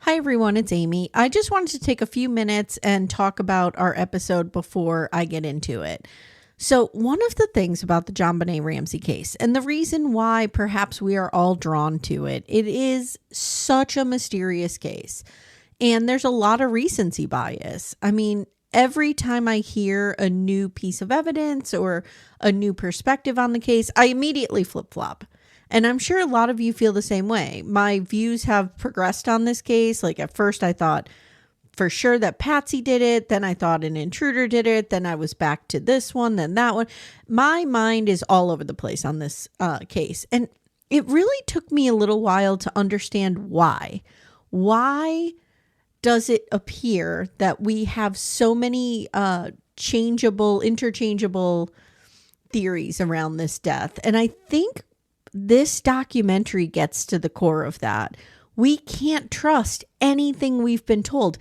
Hi, everyone. It's Amy. I just wanted to take a few minutes and talk about our episode before I get into it. So, one of the things about the JonBenet Ramsey case, and the reason why perhaps we are all drawn to it, it is such a mysterious case. And there's a lot of recency bias. I mean, every time I hear a new piece of evidence or a new perspective on the case, I immediately flip flop. And I'm sure a lot of you feel the same way. My views have progressed on this case. Like at first I thought for sure that Patsy did it. Then I thought an intruder did it. Then I was back to this one, then that one. My mind is all over the place on this case. And it really took me a little while to understand why. Why does it appear that we have so many interchangeable theories around this death? And I think this documentary gets to the core of that. We can't trust anything we've been told,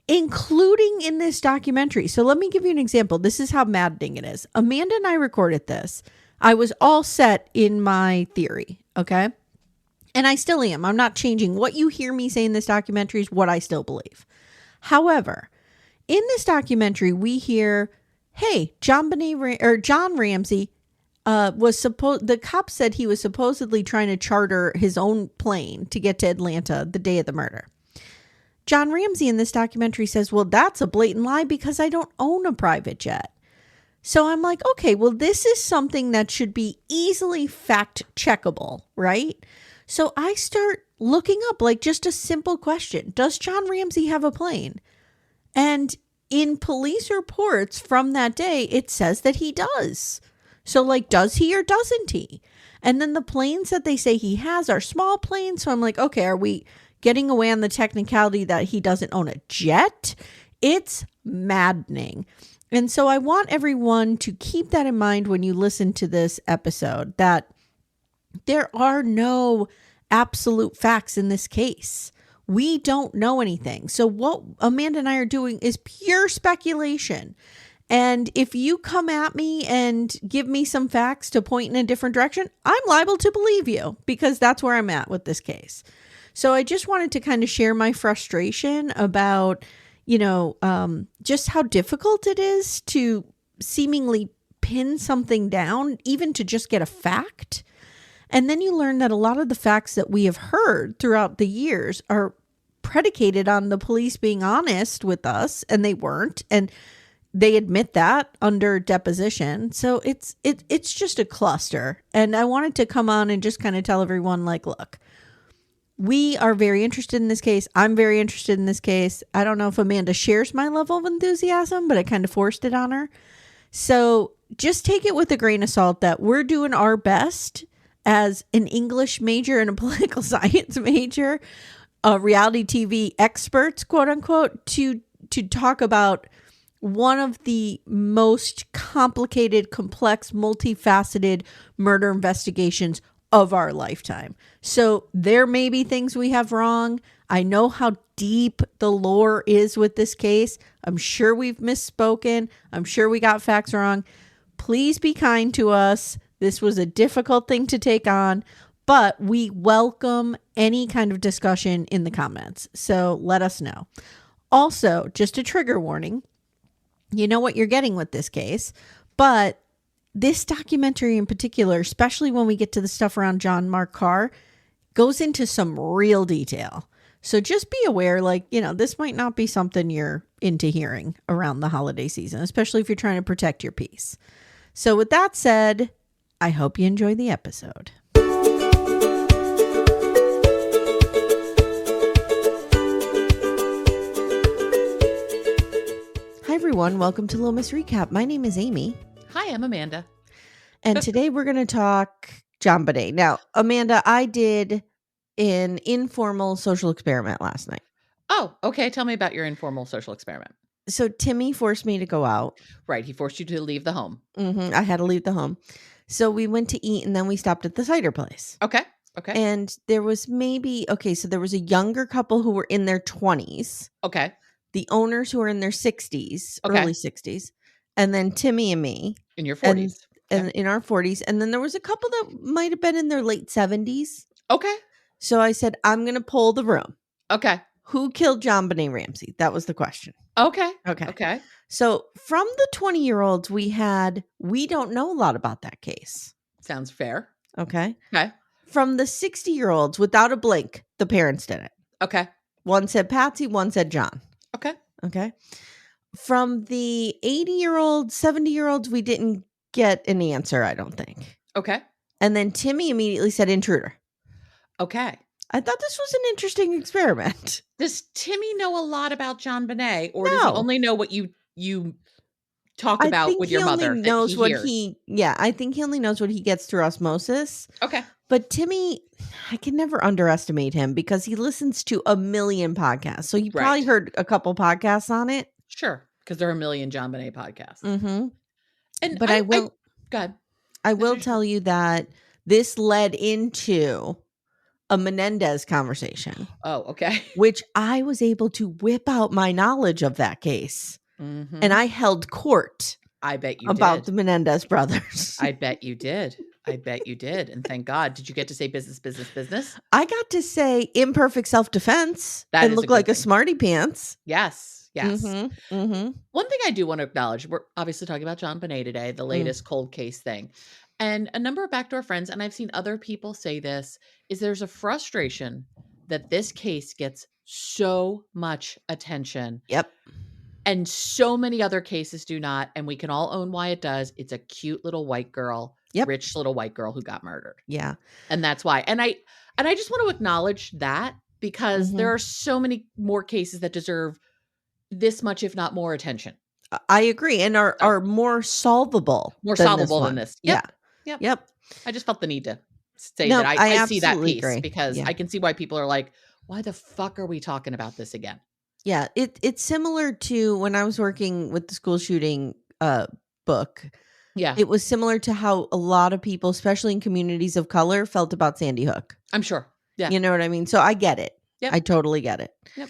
including in this documentary. So let me give you an example. This is how maddening it is. Amanda and I recorded this. I was all set in my theory, okay? And I still am. I'm not changing. What you hear me say in this documentary is what I still believe. However, in this documentary, we hear, hey, John Ramsey the cop said he was supposedly trying to charter his own plane to get to Atlanta the day of the murder. John Ramsey in this documentary says, well, that's a blatant lie because I don't own a private jet. So I'm like, okay, well, this is something that should be easily fact checkable, right? So I start looking up like just a simple question. Does John Ramsey have a plane? And in police reports from that day, it says that he does. So like, does he or doesn't he? And then the planes that they say he has are small planes. So I'm like, okay, are we getting away on the technicality that he doesn't own a jet? It's maddening. And so I want everyone to keep that in mind when you listen to this episode, that there are no absolute facts in this case. We don't know anything. So what Amanda and I are doing is pure speculation. And if you come at me and give me some facts to point in a different direction, I'm liable to believe you because that's where I'm at with this case. So I just wanted to kind of share my frustration about, just how difficult it is to seemingly pin something down, even to just get a fact. And then you learn that a lot of the facts that we have heard throughout the years are predicated on the police being honest with us, and they weren't. And they admit that under deposition. So it's just a cluster. And I wanted to come on and just kind of tell everyone, like, look, we are very interested in this case. I'm very interested in this case. I don't know if Amanda shares my level of enthusiasm, but I kind of forced it on her. So just take it with a grain of salt that we're doing our best as an English major and a political science major, reality TV experts, quote unquote, to talk about one of the most complicated, complex, multifaceted murder investigations of our lifetime. So there may be things we have wrong. I know how deep the lore is with this case. I'm sure we've misspoken. I'm sure we got facts wrong. Please be kind to us. This was a difficult thing to take on, but we welcome any kind of discussion in the comments. So let us know. Also, just a trigger warning. You know what you're getting with this case, but this documentary in particular, especially when we get to the stuff around John Mark Carr, goes into some real detail. So just be aware, this might not be something you're into hearing around the holiday season, especially if you're trying to protect your peace. So with that said, I hope you enjoy the episode. Hi, everyone. Welcome to Little Miss Recap. My name is Amy. Hi, I'm Amanda. And today we're going to talk JonBenet. Now, Amanda, I did an informal social experiment last night. Oh, okay. Tell me about your informal social experiment. So Timmy forced me to go out. Right. He forced you to leave the home. I had to leave the home. So we went to eat and then we stopped at the cider place. Okay. And there was so there was a younger couple who were in their 20s. Okay. The owners who were in their 60s, early 60s. And then Timmy and me. In your 40s. And in our 40s. And then there was a couple that might have been in their late 70s. Okay. So I said, I'm going to poll the room. Okay. Who killed JonBenet Ramsey? That was the question. Okay. Okay. Okay. So from the 20-year-olds, we don't know a lot about that case. Sounds fair. Okay. Okay. From the 60-year-olds, without a blink, the parents did it. Okay. One said Patsy, one said John. Okay. Okay. From the 80-year-olds, 70-year-olds, we didn't get an answer, I don't think. Okay. And then Timmy immediately said intruder. Okay. I thought this was an interesting experiment. Does Timmy know a lot about JonBenet, or does he No. only know what you talk I about think with he your only mother? knows what hears? I think he only knows what he gets through osmosis. Okay. But Timmy, I can never underestimate him because he listens to a million podcasts. So he probably Right. heard a couple podcasts on it. Sure, because there are a million JonBenet podcasts. Mm-hmm. And But I will go ahead. I will tell you that this led into a Menendez conversation, Oh, okay. which I was able to whip out my knowledge of that case. Mhm. And I held court I bet you about did. the Menendez brothers. I bet you did. I bet you did. And thank God. Did you get to say business, business, business? I got to say imperfect self-defense That and is look a good like a thing. smarty pants. Yes. Yes. Mm-hmm, mm-hmm. One thing I do want to acknowledge, we're obviously talking about JonBenet today, the latest cold case thing. And a number of backdoor friends, and I've seen other people say this, is there's a frustration that this case gets so much attention. Yep. And so many other cases do not. And we can all own why it does. It's a cute little white girl, rich little white girl who got murdered. Yeah. And that's why. And I just want to acknowledge that because there are so many more cases that deserve this much, if not more, attention. I agree. And are more solvable. More than solvable this than one. this. Yep. I just felt the need to say No, that I see that absolutely piece agree. because Yeah. I can see why people are like, why the fuck are we talking about this again? Yeah. It's similar to when I was working with the school shooting book. Yeah. It was similar to how a lot of people, especially in communities of color, felt about Sandy Hook. I'm sure. Yeah. You know what I mean? So I get it. Yep. I totally get it. Yep.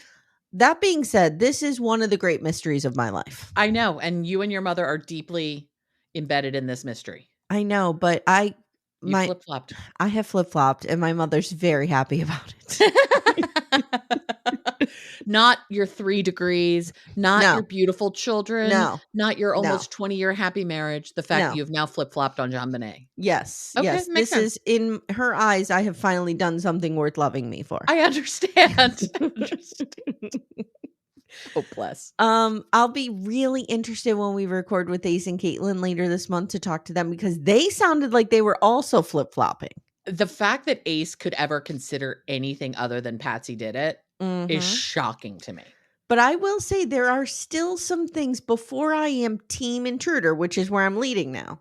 That being said, this is one of the great mysteries of my life. I know. And you and your mother are deeply embedded in this mystery. I know, but You flip-flopped. I have flip-flopped and my mother's very happy about it. Not your 3 degrees, not your beautiful children, not your almost 20-year happy marriage. The fact that you've now flip-flopped on JonBenet. Yes. Okay, yes. makes This sense. is, in her eyes, I have finally done something worth loving me for. I understand. Oh, bless. I'll be really interested when we record with Ace and Caitlin later this month to talk to them because they sounded like they were also flip-flopping. The fact that Ace could ever consider anything other than Patsy did it is shocking to me. But I will say there are still some things before I am team intruder, which is where I'm leading now.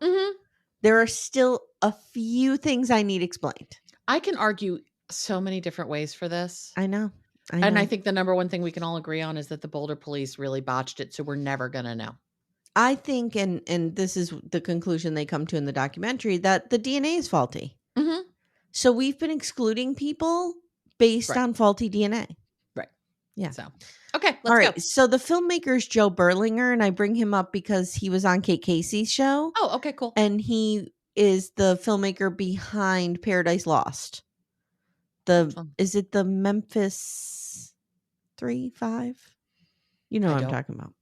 There are still a few things I need explained. I can argue so many different ways for this. I know. And I think the number one thing we can all agree on is that the Boulder police really botched it. So we're never going to know. I think, and this is the conclusion they come to in the documentary, that the DNA is faulty. So we've been excluding people based on faulty DNA. Right. Yeah. So, okay, let's all right. go. So the filmmaker is Joe Berlinger, and I bring him up because he was on Kate Casey's show. Oh, okay, cool. And he is the filmmaker behind Paradise Lost. Is it the Memphis 3-5? You know what I'm talking about.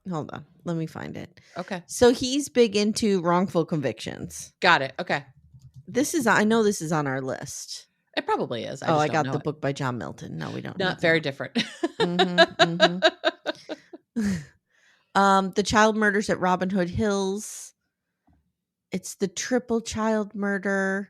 Hold on. Let me find it. Okay. So he's big into wrongful convictions. Got it. Okay. I know this is on our list. It probably is. I got the book by John Milton. No, we don't. Not very different. The child murders at Robin Hood Hills. It's the triple child murder.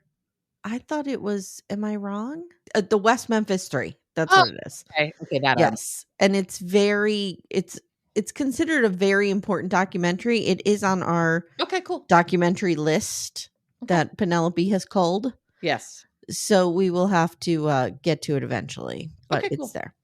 I thought it was, am I wrong? The West Memphis 3. That's what it is. Okay, that yes. And it's considered a very important documentary. It is on our documentary list that Penelope has culled. Yes. So we will have to get to it eventually, but it's there.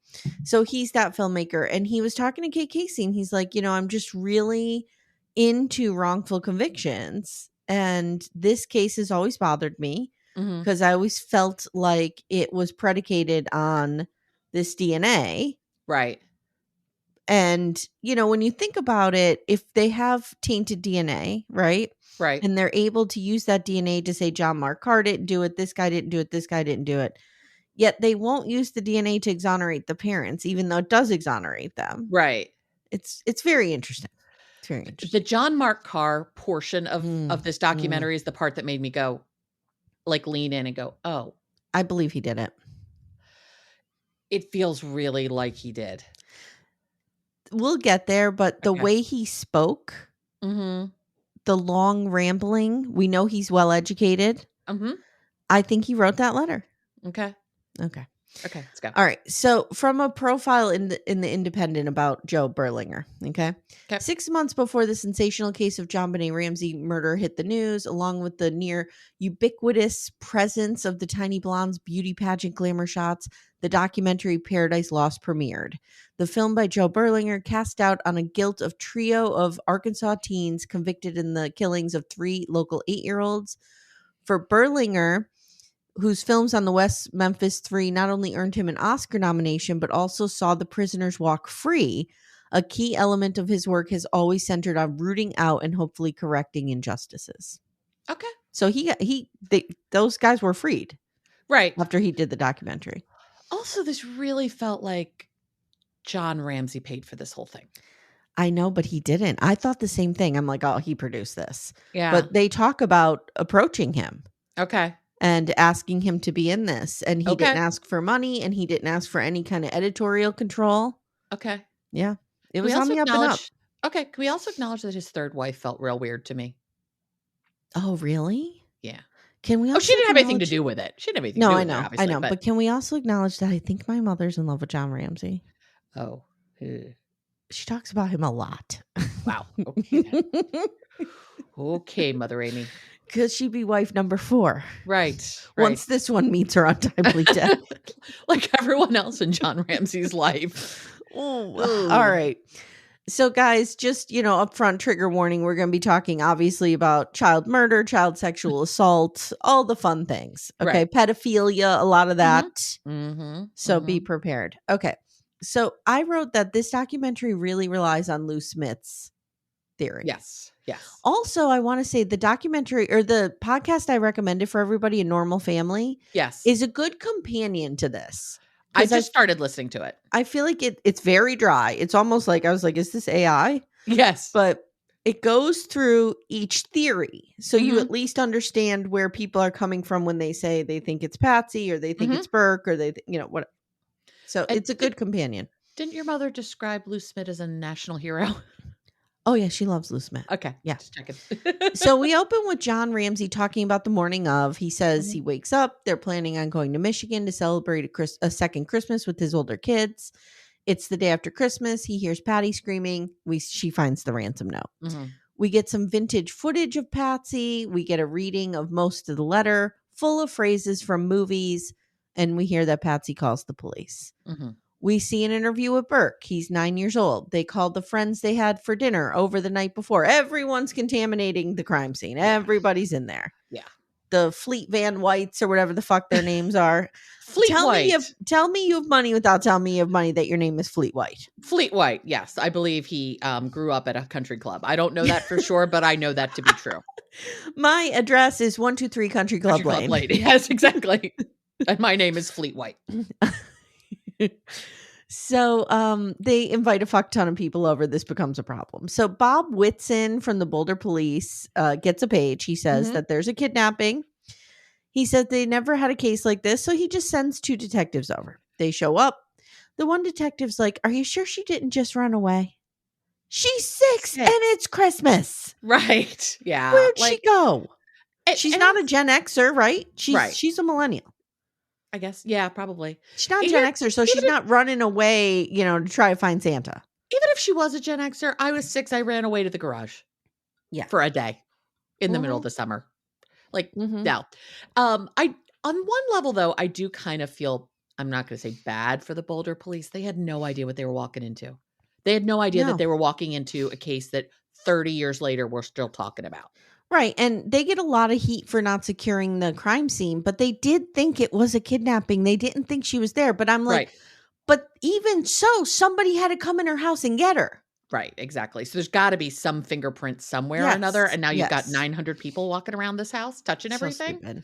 So he's that filmmaker, and he was talking to Kate Casey, and he's like, I'm just really into wrongful convictions, and this case has always bothered me because I always felt like it was predicated on this DNA. Right. And, when you think about it, if they have tainted DNA, right? Right. And they're able to use that DNA to say John Mark Carr didn't do it, this guy didn't do it, this guy didn't do it. Yet they won't use the DNA to exonerate the parents, even though it does exonerate them. Right. It's very interesting. It's very The interesting. John Mark Carr portion of this documentary is the part that made me go, like, lean in and go, oh, I believe he did it. it feels really like he did. We'll get there, but the Okay. way he spoke, Mm-hmm. the long rambling, we know he's well educated. Mm-hmm. I think he wrote that letter. Okay. Okay. Okay. Let's go. All right. So from a profile in the Independent about Joe Berlinger, okay? 6 months before the sensational case of JonBenet Ramsey murder hit the news, along with the near ubiquitous presence of the tiny blonde's beauty pageant glamour shots, the documentary Paradise Lost premiered. The film by Joe Berlinger cast doubt on a guilt of trio of Arkansas teens convicted in the killings of 3 local 8-year-olds. For Berlinger, whose films on the West Memphis 3 not only earned him an Oscar nomination, but also saw the prisoners walk free, a key element of his work has always centered on rooting out and hopefully correcting injustices. Okay. So those guys were freed. Right. After he did the documentary. Also, this really felt like John Ramsey paid for this whole thing. I know, but he didn't. I thought the same thing. I'm like, oh, he produced this. Yeah. But they talk about approaching him. Okay. And asking him to be in this. And he didn't ask for money, and he didn't ask for any kind of editorial control. Okay. Yeah. It was on the up and up. Okay. Can we also acknowledge that his third wife felt real weird to me? Oh, really? Yeah. Can we also she didn't have anything to do with it. She didn't have anything to do with it, obviously. I know. But can we also acknowledge that I think my mother's in love with John Ramsey? Oh. She talks about him a lot. Wow. Okay. Okay, Mother Amy. Because she'd be wife number 4. Right. Once this one meets her untimely death. Like everyone else in John Ramsey's life. Ooh. All right. So guys, just, upfront trigger warning, we're going to be talking obviously about child murder, child sexual assault, all the fun things. Okay. Right. Pedophilia, a lot of that. Mm-hmm. So be prepared. Okay. So I wrote that this documentary really relies on Lou Smith's theory. Yes. Also, I want to say the documentary or the podcast I recommended for everybody, A Normal Family, is a good companion to this. I just started listening to it. I feel like it's very dry. It's almost like I was like, is this AI? Yes. But it goes through each theory. So you at least understand where people are coming from when they say they think it's Patsy or they think it's Burke or they, what. So it's a good companion. Didn't your mother describe Lou Smith as a national hero? Oh, yeah. She loves Lou Smith. Okay. Yeah. Just checking. So we open with John Ramsey talking about the morning of. He says he wakes up. They're planning on going to Michigan to celebrate a second Christmas with his older kids. It's the day after Christmas. He hears Patty screaming. She finds the ransom note. Mm-hmm. We get some vintage footage of Patsy. We get a reading of most of the letter, full of phrases from movies. And we hear that Patsy calls the police. Mm-hmm. We see an interview with Burke. He's 9 years old. They called the friends they had for dinner over the night before. Everyone's contaminating the crime scene. Everybody's in there. Yeah. The Fleet Van Whites or whatever the fuck their names are. Tell me you have money without telling me you have money that your name is Fleet White. Fleet White, yes. I believe he grew up at a country club. I don't know that for sure, but I know that to be true. My address is 123 Country Club Lane. Yes, exactly. And my name is Fleet White. So they invite a fuck ton of people over. This becomes a problem. So Bob Whitson from the Boulder police gets a page. He says that there's a kidnapping. He said they never had a case like this. So he just sends 2 detectives over. They show up. The one detective's like, are you sure she didn't just run away? She's 6 and it's Christmas. Right. Yeah. Where'd she go? She's not a Gen Xer, right? She's a millennial. I guess. Yeah, probably. She's not a Gen Xer, so she's not running away, to try to find Santa. Even if she was a Gen Xer, I was 6. I ran away to the garage. Yeah. For a day in the middle of the summer. No. On one level, though, I do kind of feel, I'm not going to say bad for the Boulder police. They had no idea what they were walking into. They had no idea that they were walking into a case that 30 years later we're still talking about. Right. And they get a lot of heat for not securing the crime scene, but they did think it was a kidnapping. They didn't think she was there. But I'm like, but even so, somebody had to come in her house and get her. Right. Exactly. So there's got to be some fingerprints somewhere or another. And now you've got 900 people walking around this house touching everything. Stupid.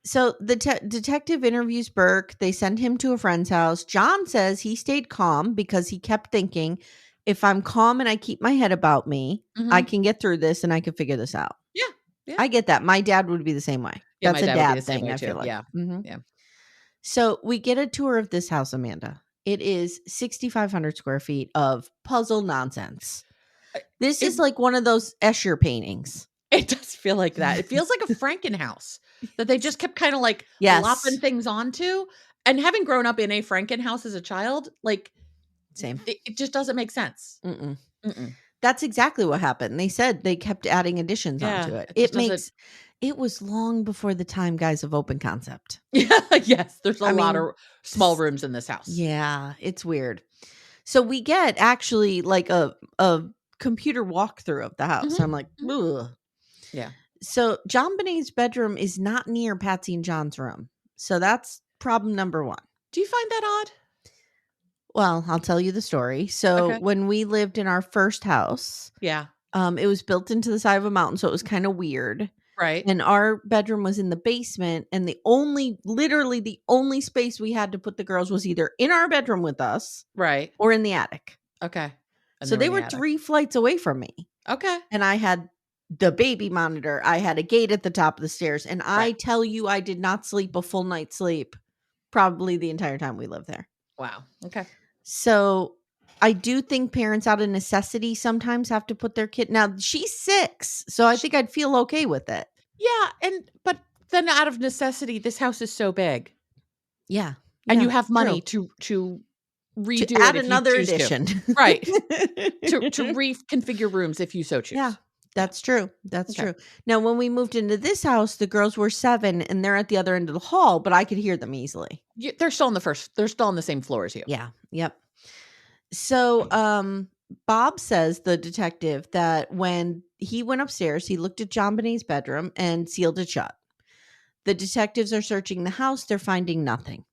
So the detective interviews Burke. They send him to a friend's house. John says he stayed calm because he kept thinking, if I'm calm and I keep my head about me, I Mhm. can get through this and I can figure this out. Yeah. Yeah. I get that. My dad would be the same way. Yeah, That's my a dad would be the dad same thing, way I too. feel like. Yeah. Mhm. Yeah. So we get a tour of this house, Amanda. It is 6,500 square feet of puzzle nonsense. I This it is like one of those Escher paintings. it does feel like that. It feels like a Frankenhouse that they just kept kinda, like, lopping Yes. things onto, and having grown up in a Frankenhouse as a child, like, Same. it just doesn't make sense. Mm-mm. Mm-mm. That's exactly what happened. They said they kept adding additions onto Yeah, it. it just doesn't. It was long before the time, guys, of open concept. Yeah, yes, there's a I lot mean, of small rooms in this house. yeah, it's weird. So we get actually like a computer walkthrough of the house. Mhm, I'm like, mhm. ugh. Yeah. So JonBenét's bedroom is not near Patsy and John's room. So that's problem number one. Do you find that odd? Well, I'll tell you the story. So Okay. when we lived in our first house, Yeah. it was built into the side of a mountain, so it was kind of weird. Right. And our bedroom was in the basement, and literally the only space we had to put the girls was either in our bedroom with us Right. or in the attic. Okay. And So they're they in the were attic. 3 flights away from me. Okay. And I had the baby monitor. I had a gate at the top of the stairs. And I Right. tell you, I did not sleep a full night's sleep probably the entire time we lived there. Wow. Okay. So I do think parents out of necessity sometimes have to put their kid. Now she's 6, so I think I'd feel okay with it. Yeah, but then out of necessity, this house is so big, Yeah. and Yeah, you have money true. to To redo it add if you another choose to. addition. Right. To reconfigure rooms if you so choose. Yeah, Yeah. that's true. That's Okay. true. Now, when we moved into this house, the girls were 7 and they're at the other end of the hall, but I could hear them easily. They're still they're still on the same floor as you. Yeah. Yep. So, Bob says, the detective, that when he went upstairs, he looked at JonBenét's bedroom and sealed it shut. The detectives are searching the house. They're finding nothing.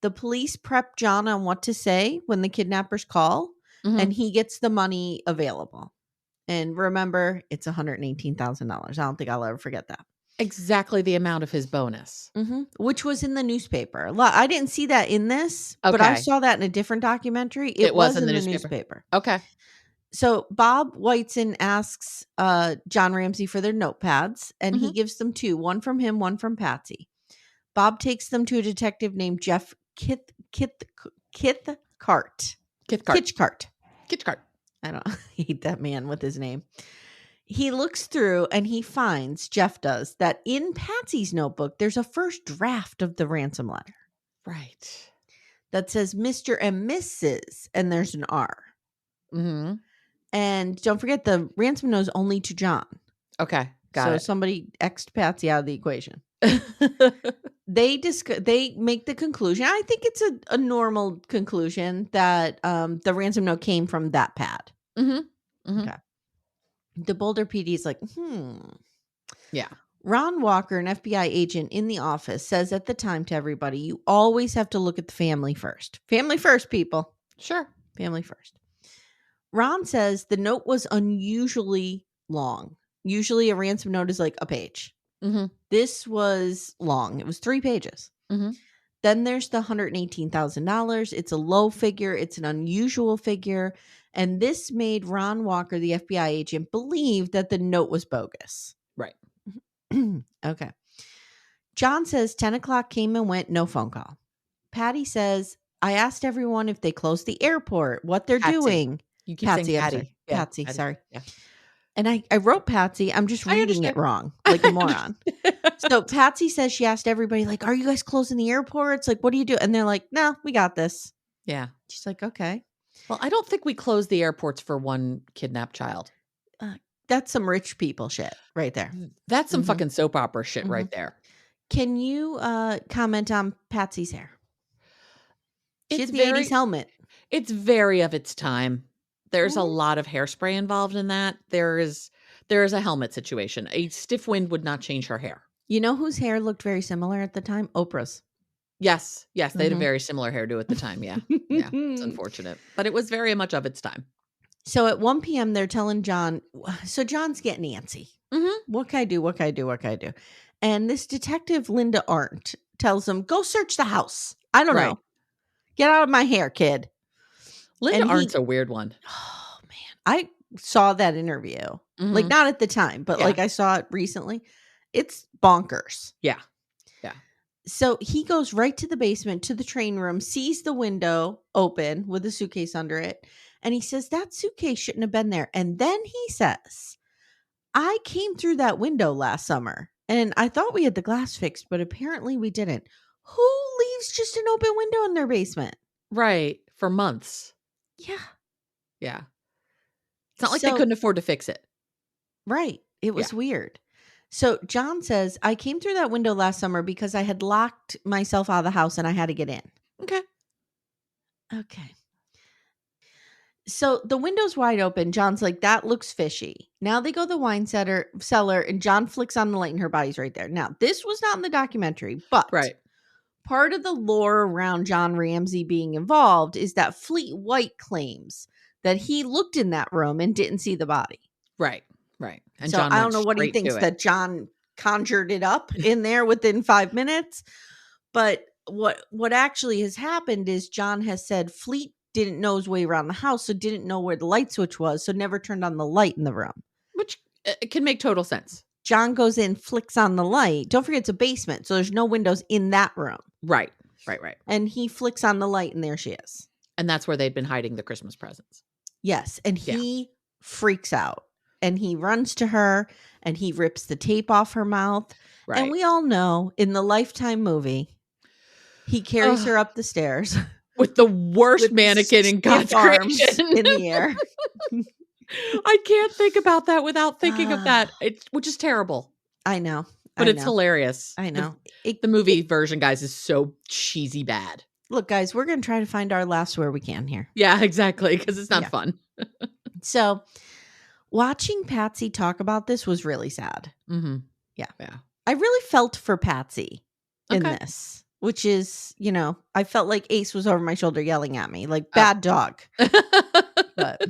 The police prep John on what to say when the kidnappers call, and Mhm. he gets the money available. And remember, it's $118,000. I don't think I'll ever forget that. Exactly the amount of his bonus. Which was in the newspaper. I didn't see that in this, but I Okay. saw that in a different documentary. It It was was in in the the newspaper. newspaper. Okay. So Bob Whiteson asks John Ramsey for their notepads, and he Mhm. gives them 2, one from him, one from Patsy. Bob takes them to a detective named Jeff Kithcart. Kitchcart. I don't hate that man with his name. He looks through and he finds, Jeff does, that in Patsy's notebook, there's a first draft of the ransom letter Right. that says Mr. and Mrs. and there's an R. Mhm. And don't forget, the ransom note is only to John. Okay. Got So it. somebody X'd Patsy out of the equation. They make the conclusion. I think it's a normal conclusion that the ransom note came from that pad. Mhm. Mhm. Okay. The Boulder PD is like, Yeah. Ron Walker, an FBI agent in the office, says at the time to everybody, you always have to look at the family first. Family first, people. Sure. Family first. Ron says the note was unusually long. Usually a ransom note is like a page. Mhm. This was long. It was 3 pages. Mhm. Then there's the $118,000. It's a low figure. It's an unusual figure. And this made Ron Walker, the FBI agent, believe that the note was bogus. Right. Okay. John says 10 o'clock came and went, no phone call. Patty says, I asked everyone if they closed the airport, what they're Patsy. doing. You keep saying Patsy, I'm Patty. sorry. Yeah. Patsy, Patty. sorry. Yeah. And I wrote Patsy. I'm just I reading it understand. wrong, like a I moron. understand. So Patsy says she asked everybody, like, are you guys closing the airports? Like, what do you do? And they're like, no, we got this. Yeah. She's like, okay. Well, I don't think we close the airports for one kidnapped child. That's some rich people shit right there. That's some Mhm. fucking soap opera shit right there. Can you comment on Patsy's hair? She It's had the 80s helmet. It's very of its time. There's a lot of hairspray involved in that. There is a helmet situation. A stiff wind would not change her hair. You know whose hair looked very similar at the time? Oprah's. Yes. Yes. They had a very similar hairdo at the time. Yeah. Yeah. It's unfortunate, but it was very much of its time. So at 1 p.m., they're telling John, so John's getting antsy. Mhm. What can I do? What can I do? What can I do? And this detective, Linda Arndt, tells him, go search the house. I don't Right. know. Get out of my hair, kid. Linda Arndt's a weird one. Oh, man. I saw that interview. Mhm. Like, not at the time, but Yeah. like I saw it recently. It's bonkers. Yeah. So he goes right to the basement, to the train room, sees the window open with a suitcase under it. And he says, that suitcase shouldn't have been there. And then he says, I came through that window last summer and I thought we had the glass fixed, but apparently we didn't. Who leaves just an open window in their basement? Right. For months. Yeah. Yeah. It's not like they couldn't afford to fix it. Right. It was weird. So John says, I came through that window last summer because I had locked myself out of the house and I had to get in. Okay. So the window's wide open. John's like, that looks fishy. Now they go to the wine cellar and John flicks on the light and her body's right there. Now, this was not in the documentary, but part of the lore around John Ramsey being involved is that Fleet White claims that he looked in that room and didn't see the body. Right. And so John I don't know what he thinks that John conjured it up in there within 5 minutes. But what actually has happened is John has said Fleet didn't know his way around the house, so didn't know where the light switch was, so never turned on the light in the room. Which can make total sense. John goes in, flicks on the light. Don't forget it's a basement, so there's no windows in that room. Right. And he flicks on the light, and there she is. And that's where they'd been hiding the Christmas presents. Yes, and he freaks out. And he runs to her and he rips the tape off her mouth. Right. And we all know in the Lifetime movie, he carries her up the stairs. With the worst mannequin in God's creation. In the air. I can't think about that without thinking of that, which is terrible. I know. But it's hilarious. I know. The movie version, guys, is so cheesy bad. Look, guys, we're going to try to find our laughs where we can here. Yeah, exactly. Because it's not fun. So... watching Patsy talk about this was really sad. Mm-hmm. Yeah. I really felt for Patsy in this, which is, I felt like Ace was over my shoulder yelling at me, like bad dog. But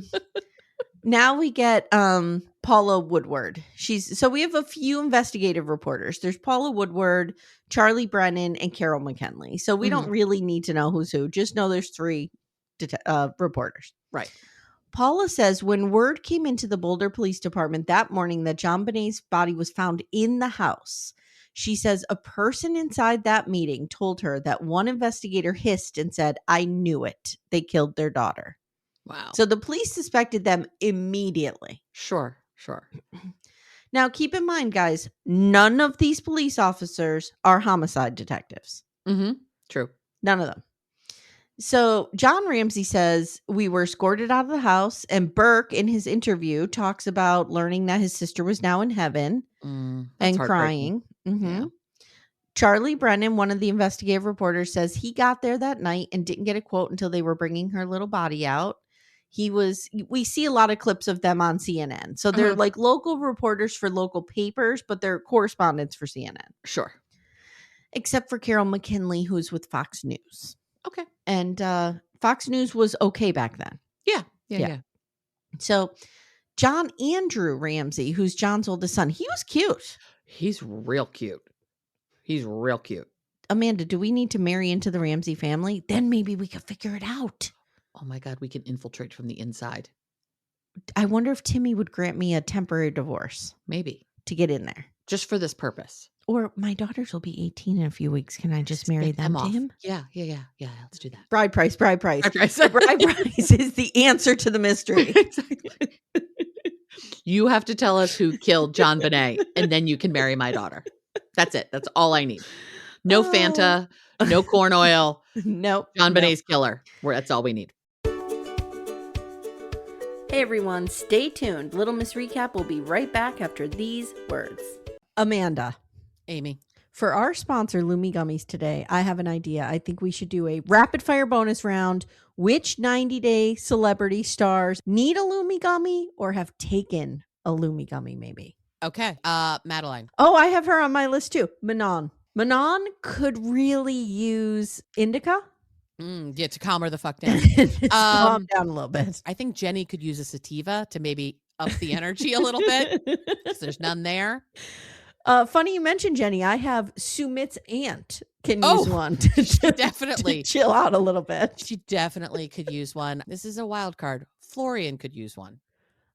now we get Paula Woodward. So we have a few investigative reporters. There's Paula Woodward, Charlie Brennan, and Carol McKinley. So we don't really need to know who's who. Just know there's 3 reporters. Right. Paula says when word came into the Boulder Police Department that morning that JonBenét's body was found in the house, she says a person inside that meeting told her that one investigator hissed and said, I knew it. They killed their daughter. Wow. So the police suspected them immediately. Sure. Now, keep in mind, guys, none of these police officers are homicide detectives. Mm-hmm. True. None of them. So John Ramsey says we were escorted out of the house, and Burke in his interview talks about learning that his sister was now in heaven and crying. Mm-hmm. Yeah. Charlie Brennan, one of the investigative reporters, says he got there that night and didn't get a quote until they were bringing her little body out. We see a lot of clips of them on CNN. So they're like local reporters for local papers, but they're correspondents for CNN. Sure. Except for Carol McKinley, who's with Fox News. Okay. And Fox News was okay back then. Yeah. So John Andrew Ramsey, who's John's oldest son, he was cute. He's real cute. Amanda, do we need to marry into the Ramsey family? Then maybe we could figure it out. Oh my God, we can infiltrate from the inside. I wonder if Timmy would grant me a temporary divorce. Maybe. To get in there. Just for this purpose. Or my daughters will be 18 in a few weeks. Can I just marry them to him? Yeah. Let's do that. Bride price. Bride Bride price is the answer to the mystery. Exactly. You have to tell us who killed JonBenet, and then you can marry my daughter. That's it. That's all I need. No Fanta, no corn oil. Nope. JonBenet's killer. That's all we need. Hey everyone, stay tuned. Little Miss Recap will be right back after these words. Amanda. Amy. For our sponsor, Lumi Gummies today, I have an idea. I think we should do a rapid fire bonus round. Which 90-day celebrity stars need a Lumi Gummy or have taken a Lumi Gummy maybe? Okay. Madeline. Oh, I have her on my list too. Manon. Manon could really use indica. Yeah, to calm her the fuck down. Calm down a little bit. I think Jenny could use a sativa to maybe up the energy a little bit because there's none there. Funny you mentioned Jenny. I have Sumit's aunt can use one Definitely. to chill out a little bit. She definitely could use one. This is a wild card. Florian could use one.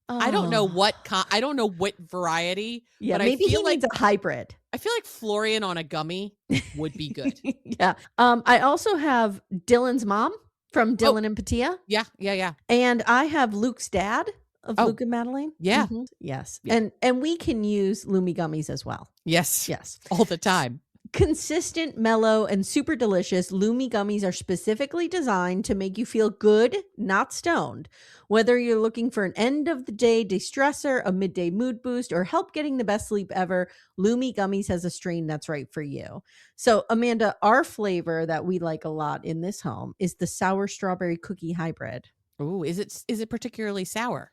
I don't know what I don't know what variety. Yeah, but maybe I feel he needs a hybrid. I feel like Florian on a gummy would be good. Yeah. I also have Dylan's mom from Dylan and Patia. Yeah. And I have Luke's dad of Oh. Luke and Madeline. Yeah. Mhm. Yes. Yeah. And we can use Lumi gummies as well. Yes. Yes. All the time. Consistent, mellow, and super delicious, Lumi gummies are specifically designed to make you feel good, not stoned. Whether you're looking for an end-of-the-day de-stressor, a midday mood boost, or help getting the best sleep ever, Lumi gummies has a strain that's right for you. So, Amanda, our flavor that we like a lot in this home is the sour strawberry cookie hybrid. Ooh, is it particularly sour?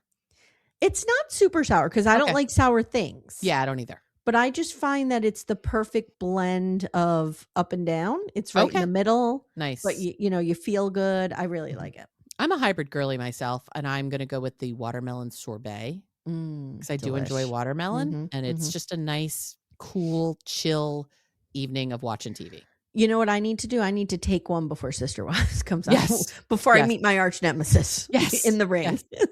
It's not super sour because I don't like sour things. Yeah, I don't either. But I just find that it's the perfect blend of up and down. It's right in the middle. Nice. But you feel good. I really like it. I'm a hybrid girly myself, and I'm going to go with the watermelon sorbet because I do enjoy watermelon, and it's just a nice, cool, chill evening of watching TV. You know what I need to do? I need to take one before Sister Wives comes out. Before I meet my arch nemesis in the ring. Yes.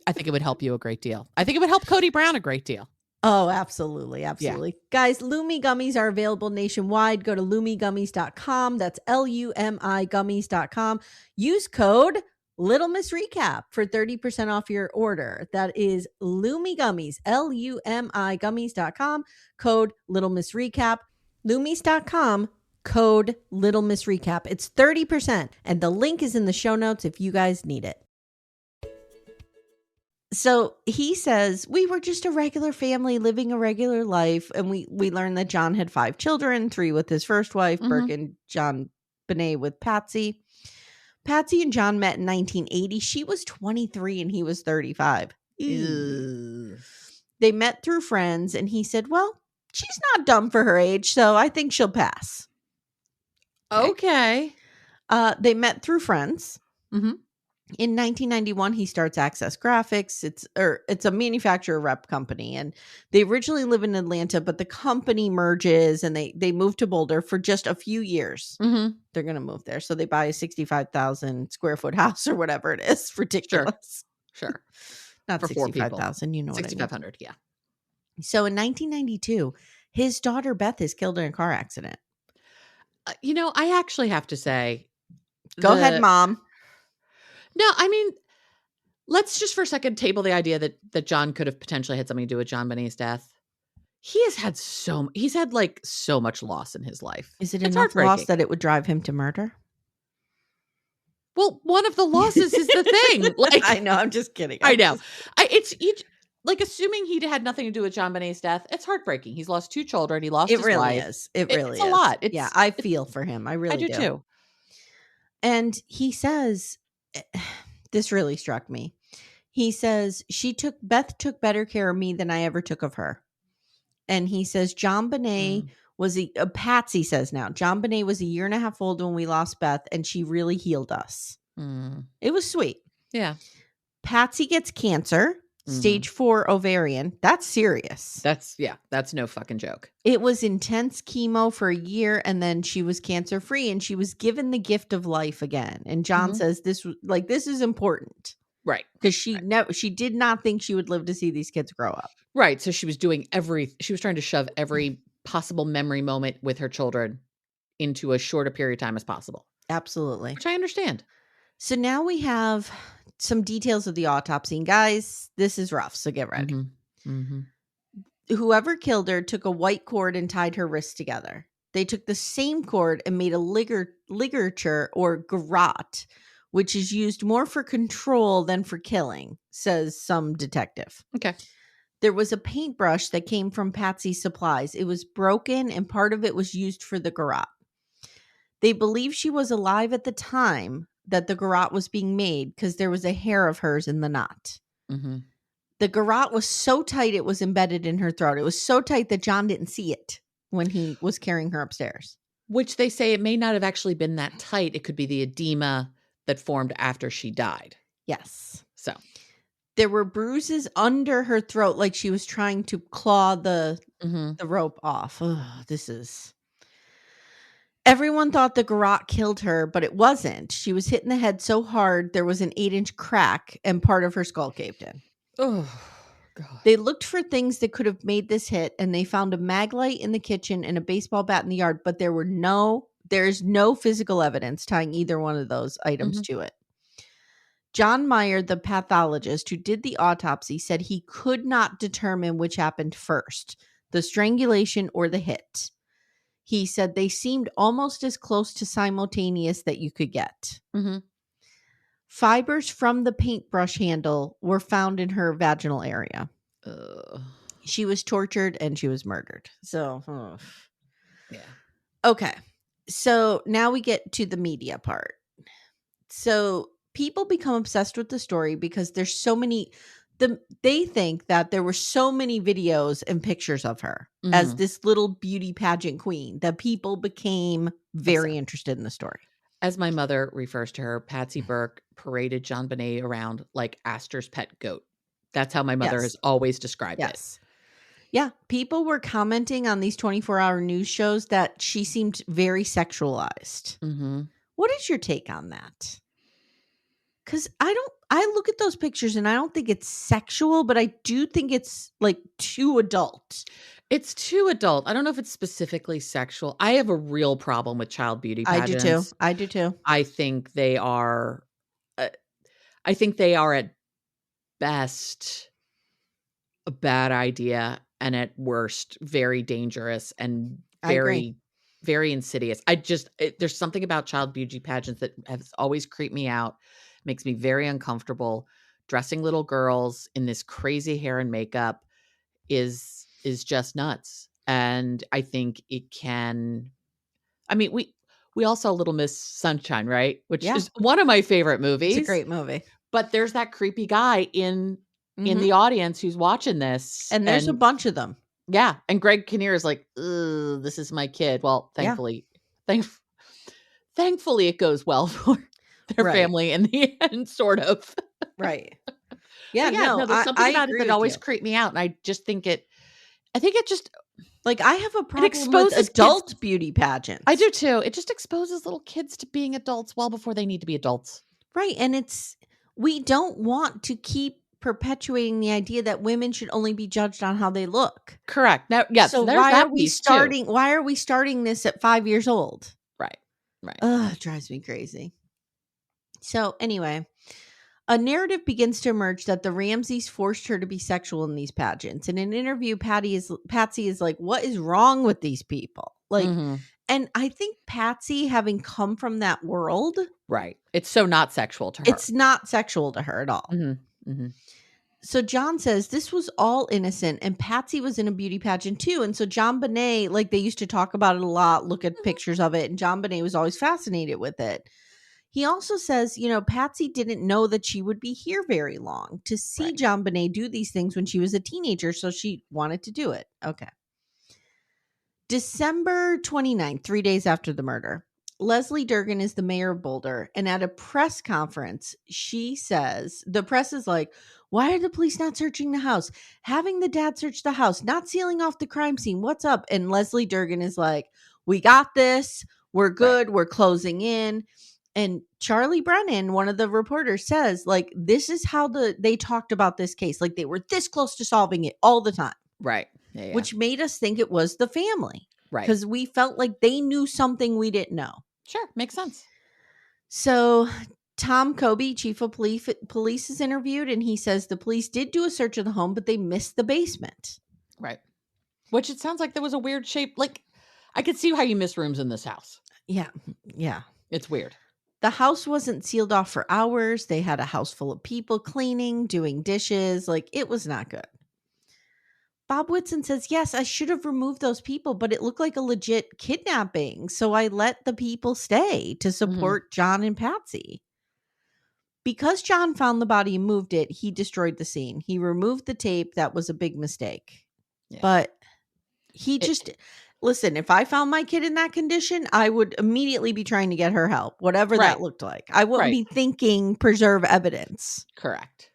I think it would help you a great deal. I think it would help Cody Brown a great deal. Oh, absolutely. Absolutely. Yeah. Guys, Lumi gummies are available nationwide. Go to lumigummies.com. That's LUMI gummies.com. Use code Little Miss Recap for 30% off your order. That is Lumi Gummies, LUMI gummies.com. Code Little Miss Recap. Lumis.com. Code Little Miss Recap. It's 30%. And the link is in the show notes if you guys need it. So he says, we were just a regular family living a regular life. And we learned that John had 5 children, 3 with his first wife, Burke and JonBenet with Patsy. Patsy and John met in 1980. She was 23 and he was 35. Ew. They met through friends and he said, well, she's not dumb for her age, so I think she'll pass. Okay. They met through friends. Mm-hmm. In 1991, he starts Access Graphics. It's a manufacturer rep company, and they originally live in Atlanta, but the company merges and they move to Boulder for just a few years. Mm-hmm. They're going to move there, so they buy a 65,000 square foot house or whatever it is. Ridiculous. Sure. Not for 65,000. You know, 6,500. Yeah. So in 1992, his daughter Beth is killed in a car accident. I actually have to say, go ahead, Mom. No, I mean, let's just for a second table the idea that John could have potentially had something to do with JonBenet's death. He's had so much loss in his life. Is it enough loss that it would drive him to murder? Well, one of the losses is the thing. Like, I know, I'm just kidding. I know. It's assuming he had nothing to do with JonBenet's death. It's heartbreaking. He's lost 2 children. He lost his wife. It really is. It's a lot. I feel for him. I really do too. And he says, this really struck me. He says, Beth took better care of me than I ever took of her. And he says, JonBenet was Patsy says now, JonBenet was a year and a half old when we lost Beth, and she really healed us. It was sweet. Yeah. Patsy gets cancer, stage 4 ovarian. That's serious. That's no fucking joke. It was intense chemo for a year, and then she was cancer free, and she was given the gift of life again. And John says this is important, right? Because she did not think she would live to see these kids grow up, right? So she was she was trying to shove every possible memory moment with her children into a shorter period of time as possible. Absolutely, which I understand. So now we have some details of the autopsy, and guys, this is rough. So get ready. Whoever killed her took a white cord and tied her wrists together. They took the same cord and made a ligature or garrote, which is used more for control than for killing, says some detective. Okay. There was a paintbrush that came from Patsy's supplies. It was broken and part of it was used for the garrote. They believe she was alive at the time that the garrote was being made because there was a hair of hers in the knot. The garrote was so tight it was embedded in her throat. It was so tight that John didn't see it when he was carrying her upstairs. Which they say it may not have actually been that tight. It could be the edema that formed after she died. Yes. So There were bruises under her throat, like she was trying to claw the rope off. Ugh, this is... Everyone thought the garrote killed her, but it wasn't. She was hit in the head so hard there was an 8-inch crack and part of her skull caved in. Oh, God. They looked for things that could have made this hit, and they found a mag light in the kitchen and a baseball bat in the yard, but there is no physical evidence tying either one of those items to it. John Meyer, the pathologist who did the autopsy, said he could not determine which happened first, the strangulation or the hit. He said they seemed almost as close to simultaneous that you could get. Fibers from the paintbrush handle were found in her vaginal area. She was tortured and she was murdered. So, yeah. Okay. So now we get to the media part. So people become obsessed with the story because there's so many... They think that there were so many videos and pictures of her as this little beauty pageant queen that people became very interested in the story. As my mother refers to her, Patsy Burke paraded JonBenet around like Astor's pet goat. That's how my mother has always described it. Yeah. People were commenting on these 24-hour news shows that she seemed very sexualized. What is your take on that? Because I look at those pictures and I don't think it's sexual, but I do think it's like too adult. It's too adult. I don't know if it's specifically sexual. I have a real problem with child beauty pageants. I do too. I think they are at best a bad idea and at worst very dangerous and very, very insidious. There's something about child beauty pageants that has always creeped me out. Makes me very uncomfortable. Dressing little girls in this crazy hair and makeup is just nuts. And I think it can... I mean, we all saw Little Miss Sunshine, right? Which is one of my favorite movies. It's a great movie. But there's that creepy guy in the audience who's watching this. And there's a bunch of them. Yeah. And Greg Kinnear is like, this is my kid. Well, thankfully it goes well for their family in the end, sort of. Right. Yeah, no, there's something about it that always creeped me out. And I just think it just... Like, I have a problem with adult beauty pageants. I do too. It just exposes little kids to being adults well before they need to be adults. Right. And we don't want to keep perpetuating the idea that women should only be judged on how they look. Correct. Now, yes. So why are we starting this at 5 years old? Right. Ugh, it drives me crazy. So anyway, a narrative begins to emerge that the Ramseys forced her to be sexual in these pageants. In an interview, Patsy is like, what is wrong with these people? Like, and I think Patsy, having come from that world. Right. It's so not sexual to her. It's not sexual to her at all. So John says this was all innocent, and Patsy was in a beauty pageant too. And so JonBenet, like, they used to talk about it a lot, look at pictures of it, and JonBenet was always fascinated with it. He also says, Patsy didn't know that she would be here very long to see JonBenet do these things when she was a teenager, so she wanted to do it. Okay. December 29th, 3 days after the murder, Leslie Durgan is the mayor of Boulder, and at a press conference, she says, the press is like, why are the police not searching the house? Having the dad search the house, not sealing off the crime scene. What's up? And Leslie Durgan is like, we got this. We're good. We're closing in. And Charlie Brennan, one of the reporters, says, like, this is how they talked about this case. Like, they were this close to solving it all the time. Right. Yeah. Which made us think it was the family. Right. Because we felt like they knew something we didn't know. Sure. Makes sense. So Tom Kobe, chief of police, is interviewed, and he says the police did do a search of the home, but they missed the basement. Right. Which it sounds like there was a weird shape. Like, I could see how you miss rooms in this house. Yeah. Yeah. It's weird. The house wasn't sealed off for hours. They had a house full of people cleaning, doing dishes. Like, it was not good. Bob Whitson says, yes, I should have removed those people, but it looked like a legit kidnapping. So I let the people stay to support John and Patsy. Because John found the body and moved it, he destroyed the scene. He removed the tape. That was a big mistake. Yeah. But listen, if I found my kid in that condition, I would immediately be trying to get her help, whatever that looked like. I wouldn't be thinking preserve evidence. Correct.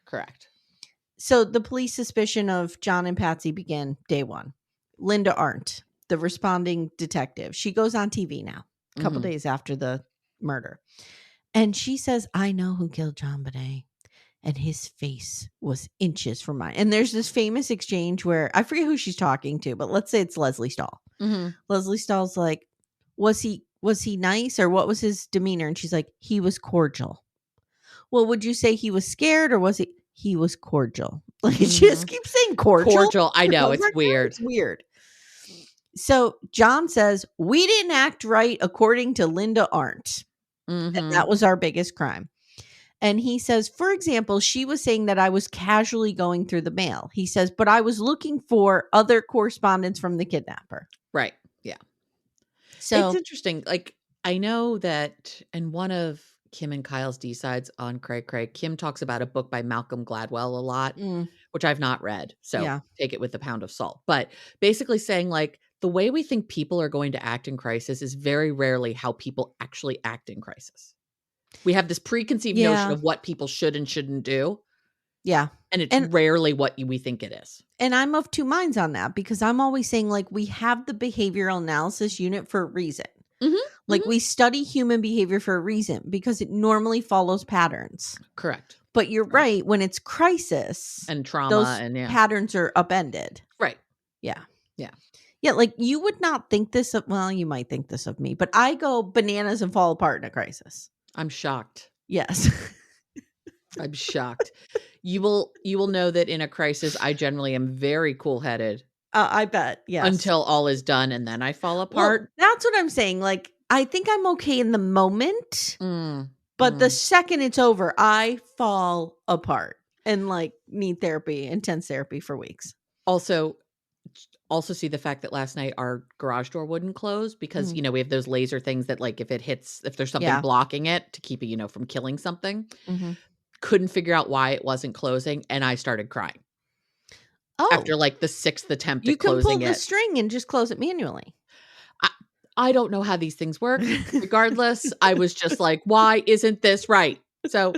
So the police suspicion of John and Patsy began day one. Linda Arndt, the responding detective, she goes on TV now, a couple days after the murder. And she says, I know who killed JonBenet. And his face was inches from mine. And there's this famous exchange where I forget who she's talking to, but let's say it's Leslie Stahl. Leslie Stahl's like, was he nice, or what was his demeanor? And she's like, he was cordial. Well, would you say he was scared, or was he was cordial? Like, she just keeps saying cordial. Cordial. I know. It's weird. It's weird. So John says, we didn't act right according to Linda Arndt. And that was our biggest crime. And he says, for example, she was saying that I was casually going through the mail. He says, but I was looking for other correspondence from the kidnapper. Right. Yeah. So it's interesting. Like, I know that in one of Kim and Kyle's D-sides on Cray Cray, Kim talks about a book by Malcolm Gladwell a lot, which I've not read. So take it with a pound of salt. But basically saying, like, the way we think people are going to act in crisis is very rarely how people actually act in crisis. We have this preconceived notion of what people should and shouldn't do. Yeah. And it's rarely what we think it is. And I'm of two minds on that, because I'm always saying, like, we have the behavioral analysis unit for a reason. Like, we study human behavior for a reason, because it normally follows patterns. Correct. But you're right. When it's crisis and trauma, those and patterns are upended. Right. Yeah. Yeah. Yeah. Like, you would not think this of, well, you might think this of me, but I go bananas and fall apart in a crisis. I'm shocked. Yes. I'm shocked. You will know that in a crisis, I generally am very cool-headed. I bet. Yes. Until all is done, and then I fall apart. Well, that's what I'm saying. Like, I think I'm okay in the moment, but the second it's over, I fall apart and, like, need therapy, intense therapy for weeks. Also see the fact that last night our garage door wouldn't close because, you know, we have those laser things that, like, if there's something blocking it to keep it, you know, from killing something. Couldn't figure out why it wasn't closing, and I started crying. Oh. After, like, the 6th attempt at closing it. You can pull the string and just close it manually. I don't know how these things work. Regardless, I was just like, why isn't this right? So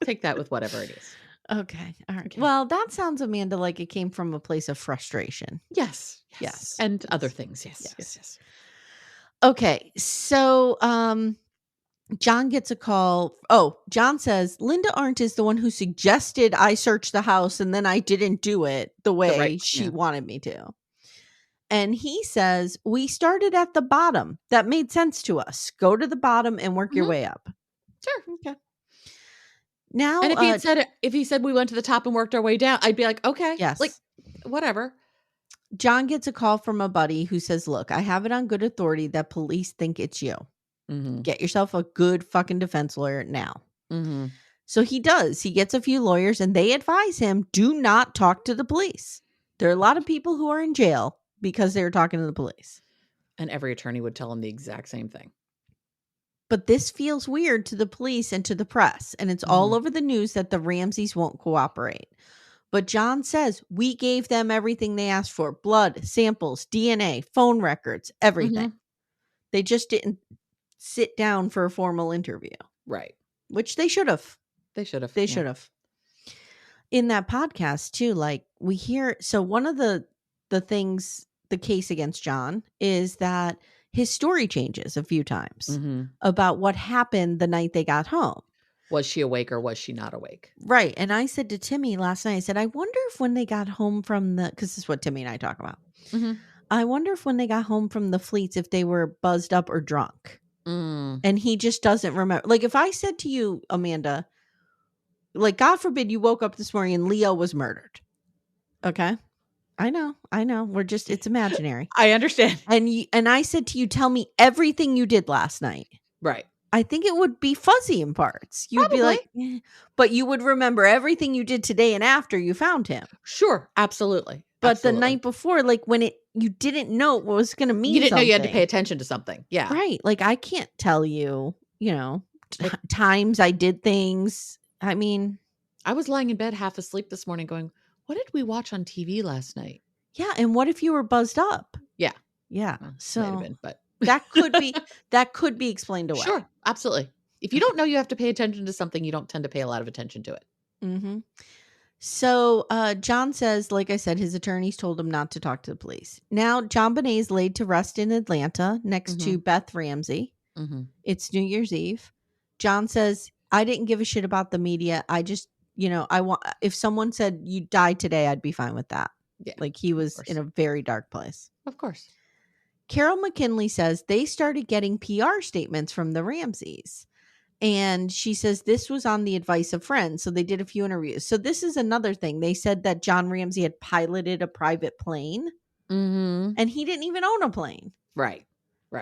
take that with whatever it is. Okay. All right. Okay. Well, that sounds, Amanda, like it came from a place of frustration. Yes. And other things. Yes. Okay. So, John gets a call. Oh, John says, Linda Arndt is the one who suggested I search the house, and then I didn't do it the way she wanted me to. And he says, we started at the bottom. That made sense to us. Go to the bottom and work your way up. Sure. Okay. Now, and if he said we went to the top and worked our way down, I'd be like, okay, yes, like, whatever. John gets a call from a buddy who says, look, I have it on good authority that police think it's you. Get yourself a good fucking defense lawyer now. So he does. He gets a few lawyers, and they advise him, do not talk to the police. There are a lot of people who are in jail because they were talking to the police. And every attorney would tell him the exact same thing. But this feels weird to the police and to the press, and it's all over the news that the Ramseys won't cooperate. But John says, we gave them everything they asked for. Blood, samples, DNA, phone records, everything. They just didn't sit down for a formal interview. Right. Which they should have. They should have. They should have. In that podcast, too, like, we hear, so one of the things, the case against John is that his story changes a few times about what happened the night they got home. Was she awake or was she not awake? Right. And I said to Timmy last night, I said, I wonder if when they got home from because this is what Timmy and I talk about. I wonder if when they got home from the Fleets, if they were buzzed up or drunk. And he just doesn't remember. Like, if I said to you, Amanda, like, God forbid you woke up this morning and Leo was murdered. Okay. I know. We're just, it's imaginary. I understand. And I said to you, tell me everything you did last night. Right. I think it would be fuzzy in parts. You'd be like, but you would remember everything you did today and after you found him. Sure. Absolutely. But the night before, like, when you didn't know what was going to mean. You didn't know you had to pay attention to something. Yeah. Right. Like, I can't tell you, times I did things. I mean, I was lying in bed half asleep this morning going, what did we watch on TV last night? Yeah. And what if you were buzzed up? Yeah. Yeah. Well, so might have been, but that could be explained away. Sure. Absolutely. If you don't know you have to pay attention to something, you don't tend to pay a lot of attention to it. So John says, like I said, his attorneys told him not to talk to the police. Now, JonBenét is laid to rest in Atlanta next to Beth Ramsey. It's New Year's Eve. John says, I didn't give a shit about the media. I just, I want, if someone said you died today, I'd be fine with that. Yeah, like he was in a very dark place. Of course. Carol McKinley says they started getting PR statements from the Ramseys. And she says this was on the advice of friends. So they did a few interviews. So this is another thing. They said that John Ramsey had piloted a private plane. And he didn't even own a plane. Right.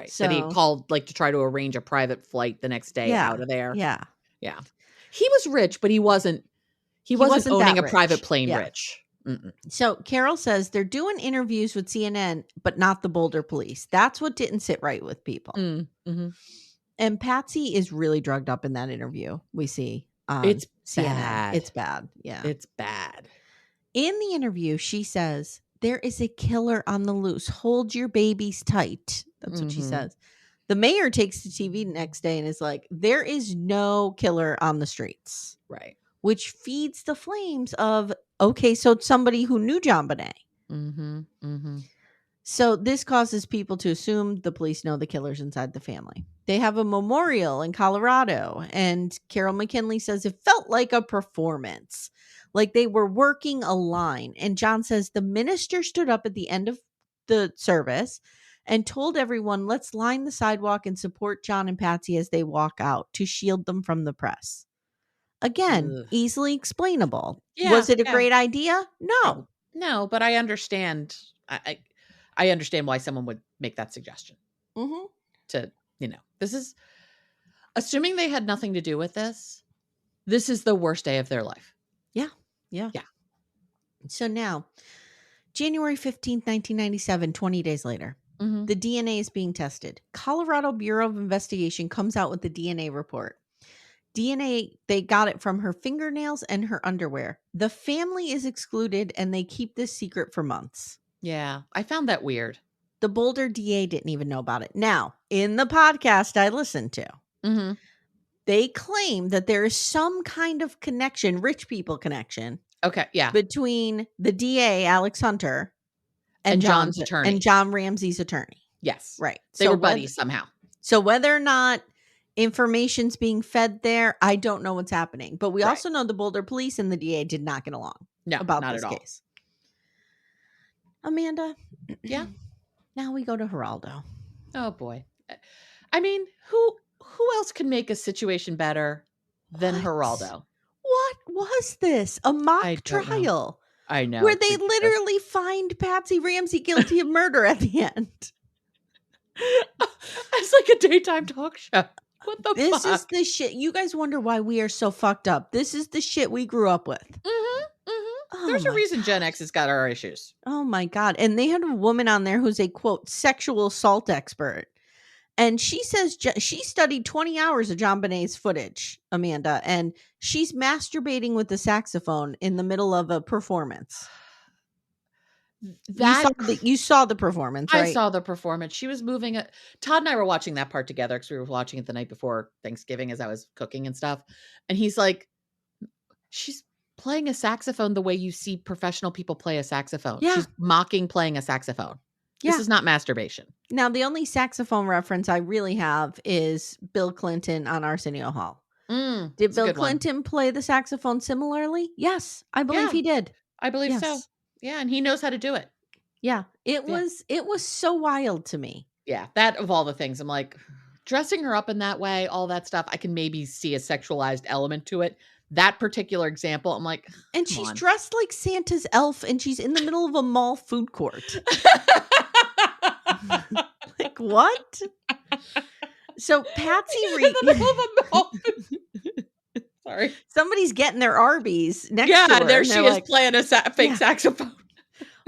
So, that he called like to try to arrange a private flight the next day out of there. Yeah. He was rich, but he wasn't owning a private plane rich. So Carol says they're doing interviews with CNN, but not the Boulder police. That's what didn't sit right with people. And Patsy is really drugged up in that interview. We see it's CNN. bad. It's bad. Yeah, it's bad. In the interview, she says there is a killer on the loose. Hold your babies tight. That's what she says. The mayor takes the TV next day and is like, there is no killer on the streets. Right. Which feeds the flames of, okay, so it's somebody who knew JonBenet. So this causes people to assume the police know the killers inside the family. They have a memorial in Colorado, and Carol McKinley says it felt like a performance, like they were working a line. And John says the minister stood up at the end of the service and told everyone, let's line the sidewalk and support John and Patsy as they walk out to shield them from the press. Again, easily explainable. Yeah, was it a great idea? No, but I understand. I understand why someone would make that suggestion. To, this is assuming they had nothing to do with this. This is the worst day of their life. Yeah. So now, January 15th, 1997, 20 days later, the DNA is being tested. Colorado Bureau of Investigation comes out with the DNA report. DNA, they got it from her fingernails and her underwear. The family is excluded and they keep this secret for months. Yeah, I found that weird. The Boulder DA didn't even know about it. Now, in the podcast I listened to, they claim that there is some kind of connection, rich people connection. Okay, yeah. Between the DA, Alex Hunter, and John's attorney. And John Ramsey's attorney. Yes. Right. They were buddies somehow. So whether or not information's being fed there, I don't know what's happening. But we also know the Boulder police and the DA did not get along about not this at all. case. Amanda. Yeah. Now we go to Geraldo. Oh boy. I mean, who else can make a situation better than Geraldo? What was this? A mock trial? I know. Where they literally find Patsy Ramsey guilty of murder at the end. It's like a daytime talk show. What the fuck? This is the shit. You guys wonder why we are so fucked up. This is the shit we grew up with. Oh, there's a reason Gen X has got our issues. Oh my God. And they had a woman on there who's a, quote, sexual assault expert. And she says she studied 20 hours of JonBenet's footage, Amanda, and she's masturbating with the saxophone in the middle of a performance. You saw the performance, right? I saw the performance. She was moving it. Todd and I were watching that part together because we were watching it the night before Thanksgiving as I was cooking and stuff. And he's like, she's playing a saxophone the way you see professional people play a saxophone. Yeah. She's mocking playing a saxophone. Yeah. This is not masturbation. Now, the only saxophone reference I really have is Bill Clinton on Arsenio Hall. Did Bill Clinton play the saxophone similarly? Yes, I believe he did. I believe so. Yeah, and he knows how to do it. Yeah, it was so wild to me. Yeah, that of all the things, I'm like, dressing her up in that way, all that stuff, I can maybe see a sexualized element to it. That particular example, I'm like, and she's dressed like Santa's elf, and she's in the middle of a mall food court. Like, what? So Patsy Sorry. Somebody's getting their Arby's next to her. Yeah, there she is playing a fake saxophone.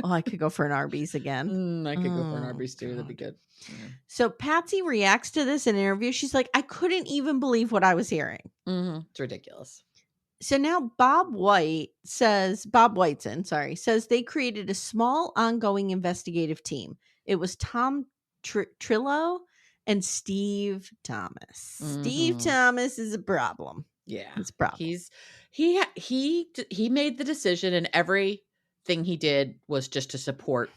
Oh, I could go for an Arby's again. I could go for an Arby's too. That'd be good. Yeah. So Patsy reacts to this in an interview. She's like, I couldn't even believe what I was hearing. It's ridiculous. So now Bob Whiteson says they created a small ongoing investigative team. It was Tom Trillo and Steve Thomas. Steve Thomas is a problem. Yeah. It's a problem. He made the decision, and everything he did was just to support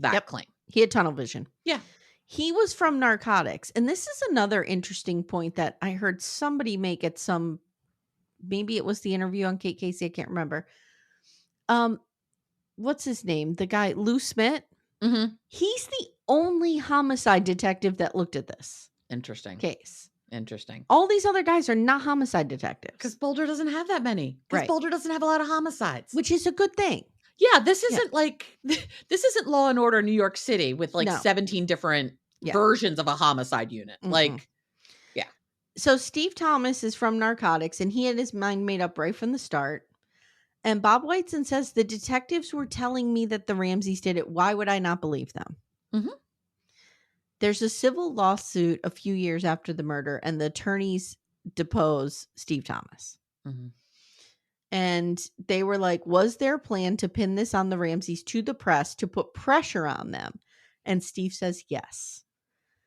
that claim. He had tunnel vision. Yeah. He was from narcotics. And this is another interesting point that I heard somebody make at some, maybe it was the interview on Kate Casey. I can't remember. What's his name? The guy, Lou Smith. Mm-hmm. He's the only homicide detective that looked at this case. Interesting. All these other guys are not homicide detectives. Because Boulder doesn't have that many. Because Boulder doesn't have a lot of homicides. Which is a good thing. Yeah, this isn't this isn't Law and Order New York City with 17 different versions of a homicide unit. Mm-hmm. So Steve Thomas is from narcotics, and he had his mind made up right from the start. And Bob Whiteson says, the detectives were telling me that the Ramseys did it. Why would I not believe them? Mm-hmm. There's a civil lawsuit a few years after the murder, and the attorneys depose Steve Thomas. Mm-hmm. And they were like, was there a plan to pin this on the Ramseys to the press to put pressure on them? And Steve says yes.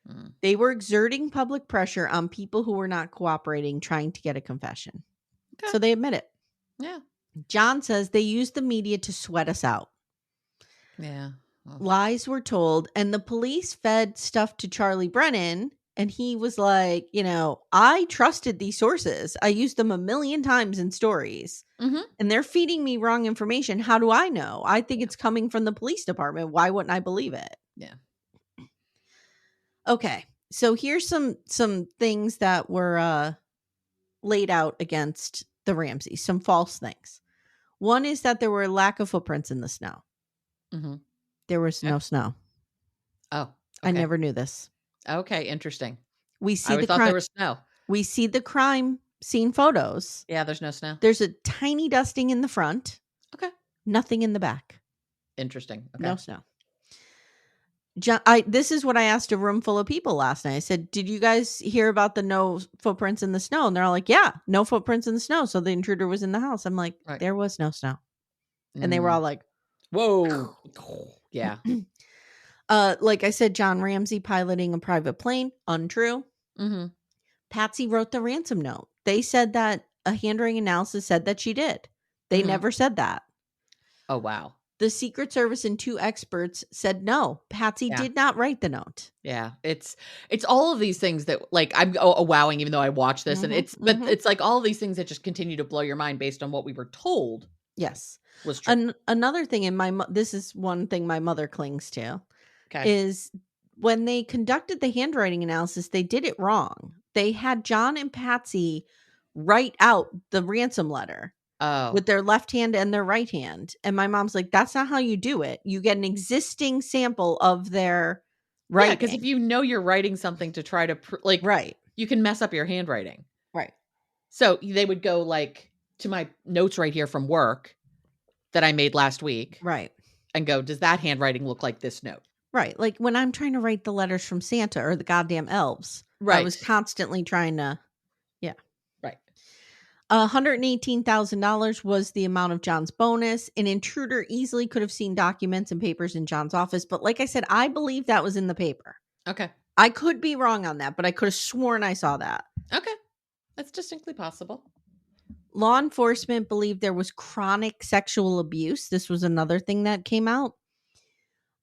Mm. They were exerting public pressure on people who were not cooperating, trying to get a confession. Okay. So they admit it. Yeah. John says they used the media to sweat us out. Yeah. Well, lies were told, and the police fed stuff to Charlie Brennan, and he was like, I trusted these sources. I used them a million times in stories, and they're feeding me wrong information. How do I know? I think it's coming from the police department. Why wouldn't I believe it? Yeah. Okay, so here's some things that were laid out against the Ramseys, some false things. One is that there were a lack of footprints in the snow. Mm-hmm. There was no snow. Oh, okay. I never knew this. Okay, interesting. We see I thought there was snow. We see the crime scene photos. Yeah, there's no snow. There's a tiny dusting in the front. Okay. Nothing in the back. Interesting. Okay. No snow. This is what I asked a room full of people last night. I said, did you guys hear about the no footprints in the snow? And they're all like, yeah, no footprints in the snow. So the intruder was in the house. I'm like, There was no snow. And they were all like, whoa. Yeah. Like I said, John Ramsey piloting a private plane. Untrue. Mm-hmm. Patsy wrote the ransom note. They said that a handwriting analysis said that she did. They never said that. Oh, wow. The Secret Service and 2 experts said no. Patsy did not write the note. Yeah, it's all of these things that I'm wowing, even though I watch this, and it's like all of these things that just continue to blow your mind based on what we were told. Yes, was true. Another thing this is one thing my mother clings to. Okay. Is when they conducted the handwriting analysis, they did it wrong. They had John and Patsy write out the ransom letter. Oh. With their left hand and their right hand. And my mom's like, that's not how you do it. You get an existing sample of their writing. Yeah, because if you're writing something to try to you can mess up your handwriting. Right. So they would go to my notes right here from work that I made last week. Right. And go, does that handwriting look like this note? Right. Like when I'm trying to write the letters from Santa or the goddamn elves. Right. I was constantly trying to. Yeah. Right. $118,000 was the amount of John's bonus. An intruder easily could have seen documents and papers in John's office. But like I said, I believe that was in the paper. Okay. I could be wrong on that, but I could have sworn I saw that. Okay. That's distinctly possible. Law enforcement believed there was chronic sexual abuse. This was another thing that came out.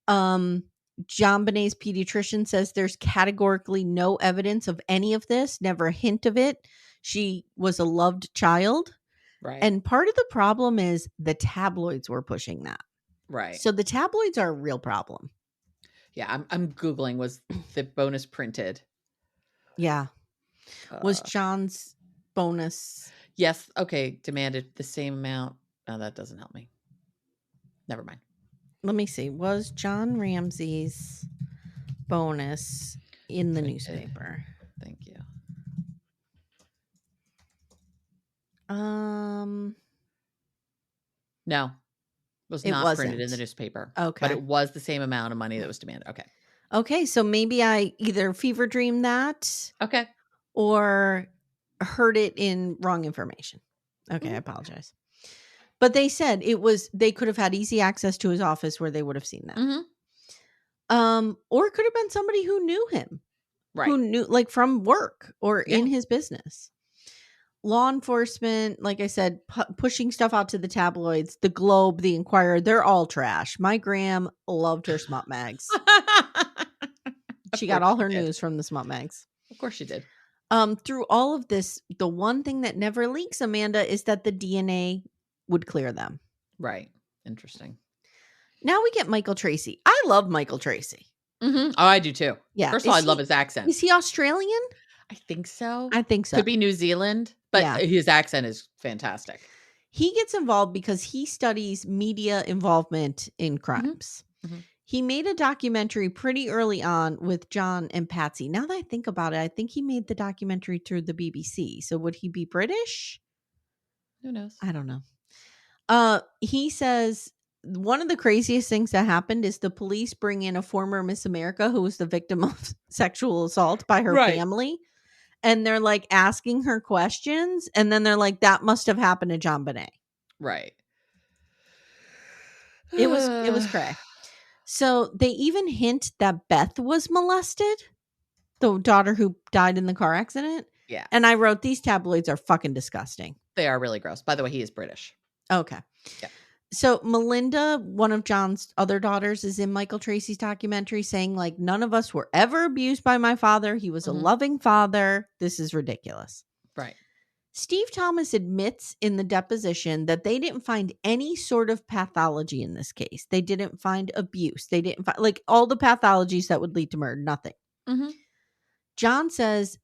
JonBenet's pediatrician says there's categorically no evidence of any of this, never a hint of it. She was a loved child. Right. And part of the problem is the tabloids were pushing that. Right. So the tabloids are a real problem. Yeah, I'm Googling, was the bonus printed? Yeah. Was John's bonus? Yes. Okay. Demanded the same amount. Oh, that doesn't help me. Never mind. Let me see. Was John Ramsey's bonus in the newspaper? Thank you. No. It was not printed in the newspaper. Okay. But it was the same amount of money that was demanded. Okay. Okay. So maybe I either fever dreamed that. Okay. Or heard it in wrong information. Okay. I apologize. But they said they could have had easy access to his office where they would have seen that. Mm-hmm. Or it could have been somebody who knew him. Right. Who knew from work or in his business. law enforcement, like I said, pushing stuff out to the tabloids, the Globe, the Inquirer, they're all trash. My Gram loved her smut mags. She got all her news from the smut mags. Of course she did. Through all of this, the one thing that never leaks, Amanda, is that the DNA would clear them. Right. Interesting. Now we get Michael Tracy. I love Michael Tracy. Mm-hmm. Oh, I do too. Yeah. First of all, I love his accent. Is he Australian? I think so. I think so. Could be New Zealand, but his accent is fantastic. He gets involved because he studies media involvement in crimes. Mm-hmm. He made a documentary pretty early on with John and Patsy. Now that I think about it, I think he made the documentary through the BBC. So would he be British? Who knows? I don't know. He says one of the craziest things that happened is the police bring in a former Miss America who was the victim of sexual assault by her family. And they're like asking her questions. And then they're like, that must have happened to JonBenet. Right. It was cray. So they even hint that Beth was molested, the daughter who died in the car accident. Yeah. And I wrote, these tabloids are fucking disgusting. They are really gross. By the way, he is British. Okay. Yeah. So Melinda, one of John's other daughters, is in Michael Tracy's documentary saying, like, none of us were ever abused by my father. He was a loving father. This is ridiculous. Right. Steve Thomas admits in the deposition that they didn't find any sort of pathology in this case. They didn't find abuse. They didn't find, like, all the pathologies that would lead to murder. Nothing. Mm-hmm. John says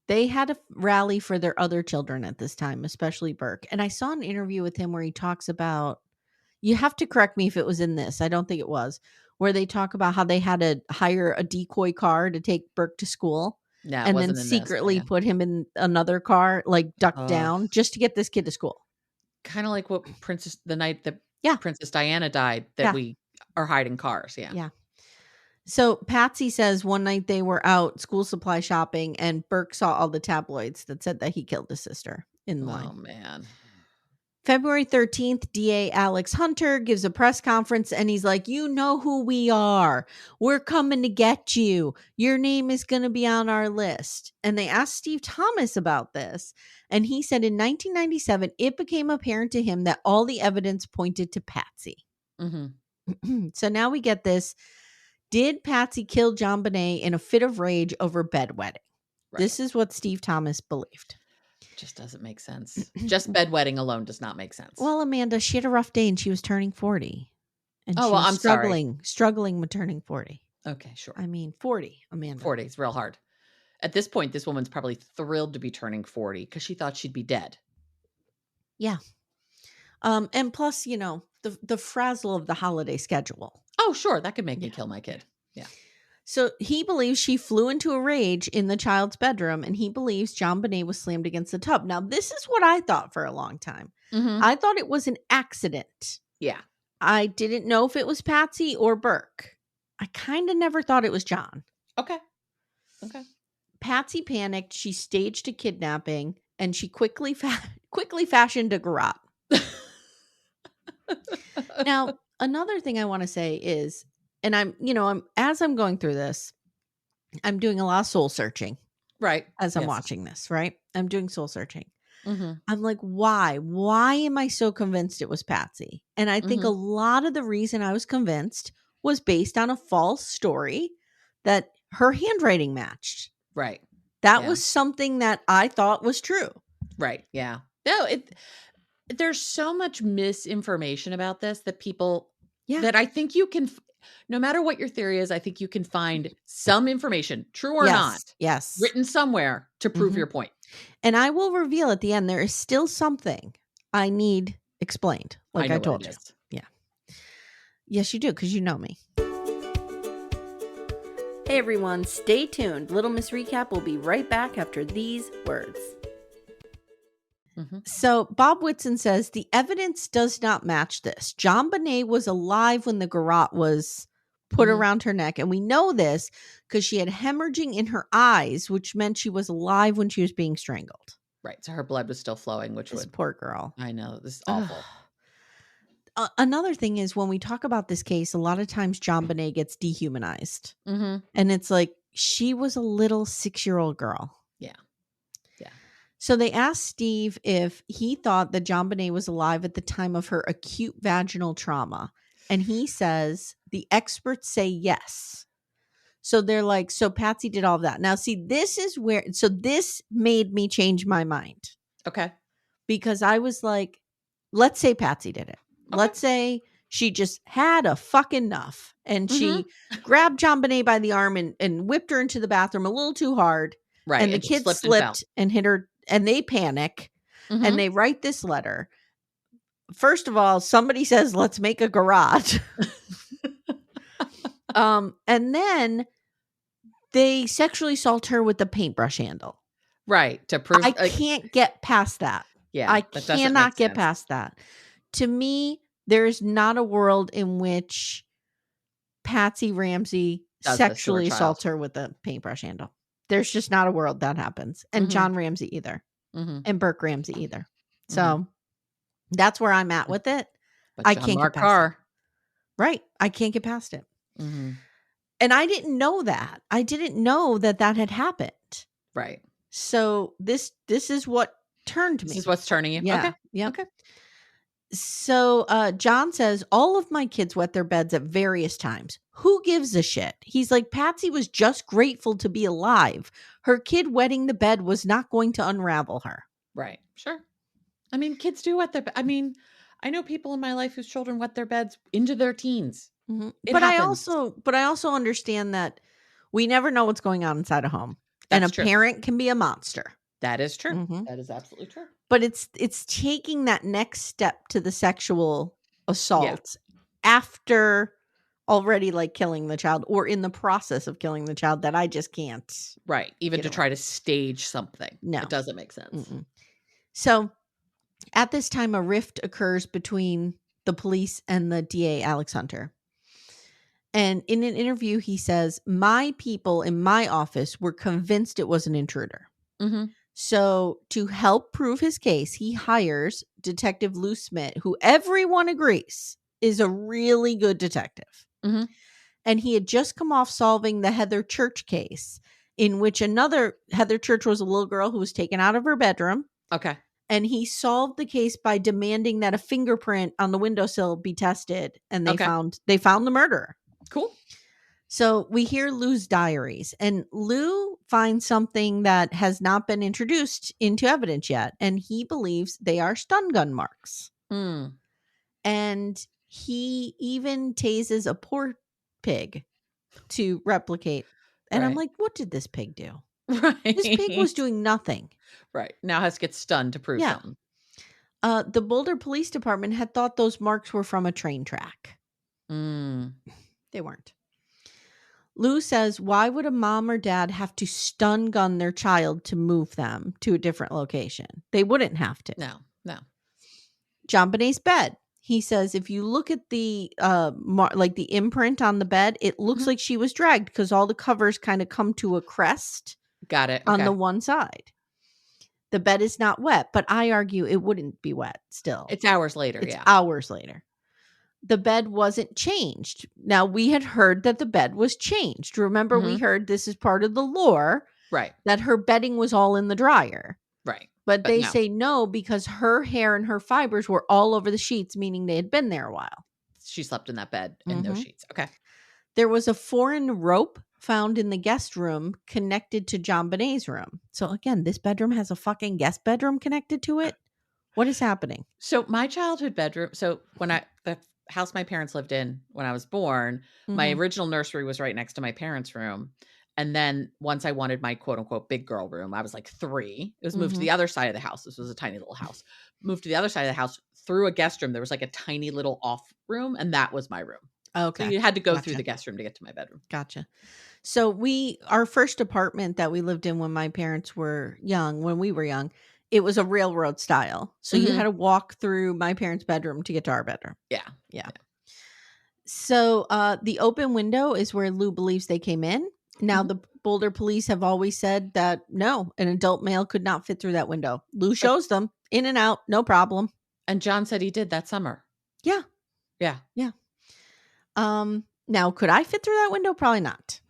they had a rally for their other children at this time, especially Burke. And I saw an interview with him where he talks about, you have to correct me if it was in this. I don't think it was, where they talk about how they had to hire a decoy car to take Burke to school. No, and then secretly put him in another car, like ducked down, just to get this kid to school. Kind of like what the night that Princess Diana died, that we are hiding cars. Yeah. Yeah. So Patsy says one night they were out school supply shopping and Burke saw all the tabloids that said that he killed his sister in line. Oh, man. February 13th, DA Alex Hunter gives a press conference and he's like, you know who we are. We're coming to get you. Your name is going to be on our list. And they asked Steve Thomas about this. And he said in 1997, it became apparent to him that all the evidence pointed to Patsy. Mm-hmm. So now we get this. Did Patsy kill JonBenet in a fit of rage over bedwetting? Right. This is what Steve Thomas believed. Just doesn't make sense. Just bedwetting alone does not make sense. Well, Amanda, she had a rough day and she was turning 40. And I'm struggling with turning 40. Okay, sure. I mean, 40, Amanda. 40 is real hard. At this point, this woman's probably thrilled to be turning 40 because she thought she'd be dead. Yeah. And plus, you know, the frazzle of the holiday schedule. Oh, sure. That could make me kill my kid. Yeah. So he believes she flew into a rage in the child's bedroom, and he believes JonBenet was slammed against the tub. Now, this is what I thought for a long time. Mm-hmm. I thought it was an accident. Yeah. I didn't know if it was Patsy or Burke. I kind of never thought it was John. Okay. Patsy panicked. She staged a kidnapping, and she quickly fashioned a garrote. Now, another thing I want to say is, and as I'm going through this, I'm doing a lot of soul searching. Right. As I'm watching this, right? I'm doing soul searching. Mm-hmm. I'm like, why? Why am I so convinced it was Patsy? And I think a lot of the reason I was convinced was based on a false story that her handwriting matched. Right. That was something that I thought was true. Right. Yeah. No, there's so much misinformation about this that people, that I think you can, no matter what your theory is, I think you can find some information, true or not, written somewhere to prove your point. And I will reveal at the end, there is still something I need explained. Like I told you. Yeah. Yes, you do, because you know me. Hey everyone, stay tuned. Little Miss Recap will be right back after these words. So Bob Whitson says the evidence does not match this. JonBenet was alive when the garrote was put around her neck. And we know this because she had hemorrhaging in her eyes, which meant she was alive when she was being strangled. Right. So her blood was still flowing, which this poor girl. I know. This is awful. Another thing is when we talk about this case, a lot of times JonBenet gets dehumanized. And it's like, she was a little 6-year-old girl. Yeah. Yeah. So they asked Steve if he thought that JonBenet was alive at the time of her acute vaginal trauma. And he says the experts say yes. So they're like, so Patsy did all of that. Now, see, this is where, so this made me change my mind. Okay. Because I was like, let's say Patsy did it. Okay. Let's say she just had a fucking enough and she grabbed JonBenet by the arm and whipped her into the bathroom a little too hard. Right. And the kid slipped and hit her and they panic and they write this letter. First of all, somebody says, let's make a garage. And then they sexually assault her with the paintbrush handle. Right. To prove I can't get past that. Yeah. I cannot get past that. To me, there is not a world in which Patsy Ramsey sexually assaults her with a paintbruch handle. There's just not a world that happens. And John Ramsey either. And Burke Ramsey either. So that's where I'm at with it. But I can't get past it. Right. I can't get past it. And I didn't know that. I didn't know that that had happened. Right. So this is what turned me. This is what's turning you. Yeah. Okay. Yeah. Okay. So John says, all of my kids wet their beds at various times. Who gives a shit? He's like, Patsy was just grateful to be alive. Her kid wetting the bed was not going to unravel her. Right. Sure. I mean, kids do wet their I mean, I know people in my life whose children wet their beds into their teens. But happens. I also understand that we never know what's going on inside a home. That's and a parent can be a monster. That is true. That is absolutely true. But it's taking that next step to the sexual assault after already like killing the child or in the process of killing the child that I just can't. Right. Even to try to stage something. No. It doesn't make sense. So at this time, a rift occurs between the police and the DA, Alex Hunter. And in an interview, he says, my people in my office were convinced it was an intruder. So to help prove his case, he hires Detective Lou Smith, who everyone agrees is a really good detective. And he had just come off solving the Heather Church case, in which another Heather Church was a little girl who was taken out of her bedroom. Okay. And he solved the case by demanding that a fingerprint on the windowsill be tested. And they found the murderer. Cool. So we hear Lou's diaries, and Lou finds something that has not been introduced into evidence yet. And he believes they are stun gun marks. And he even tases a poor pig to replicate. And I'm like, what did this pig do? Right. This pig was doing nothing. Right. Now has to get stunned to prove something. The Boulder Police Department had thought those marks were from a train track. They weren't. Lou says, why would a mom or dad have to stun gun their child to move them to a different location? They wouldn't have to. No. JonBenet's bed. He says, if you look at the like the imprint on the bed, it looks like she was dragged because all the covers kind of come to a crest. Got it. On the one side. The bed is not wet, but I argue it wouldn't be wet still. It's hours later. It's hours later. The bed wasn't changed. Now, we had heard that the bed was changed. Remember, we heard this is part of the lore. Right. That her bedding was all in the dryer. Right. But they say no because her hair and her fibers were all over the sheets, meaning they had been there a while. She slept in that bed in those sheets. Okay. There was a foreign rope found in the guest room connected to JonBenet's room. So again, this bedroom has a fucking guest bedroom connected to it. What is happening? So my childhood bedroom. So when the house my parents lived in when I was born, my original nursery was right next to my parents' room. And then once I wanted my quote unquote big girl room, I was like 3. It was moved to the other side of the house. This was a tiny little house. Moved to the other side of the house through a guest room. There was like a tiny little off room, and that was my room. Okay. So you had to go through the guest room to get to my bedroom. Gotcha. So our first apartment that we lived in when my parents were young, when we were young, it was a railroad style. So you had to walk through my parents' bedroom to get to our bedroom. Yeah. So the open window is where Lou believes they came in. Now, the Boulder police have always said that no, an adult male could not fit through that window. Lou shows them in and out, no problem. And John said he did that summer. Yeah. Now, could I fit through that window? Probably not.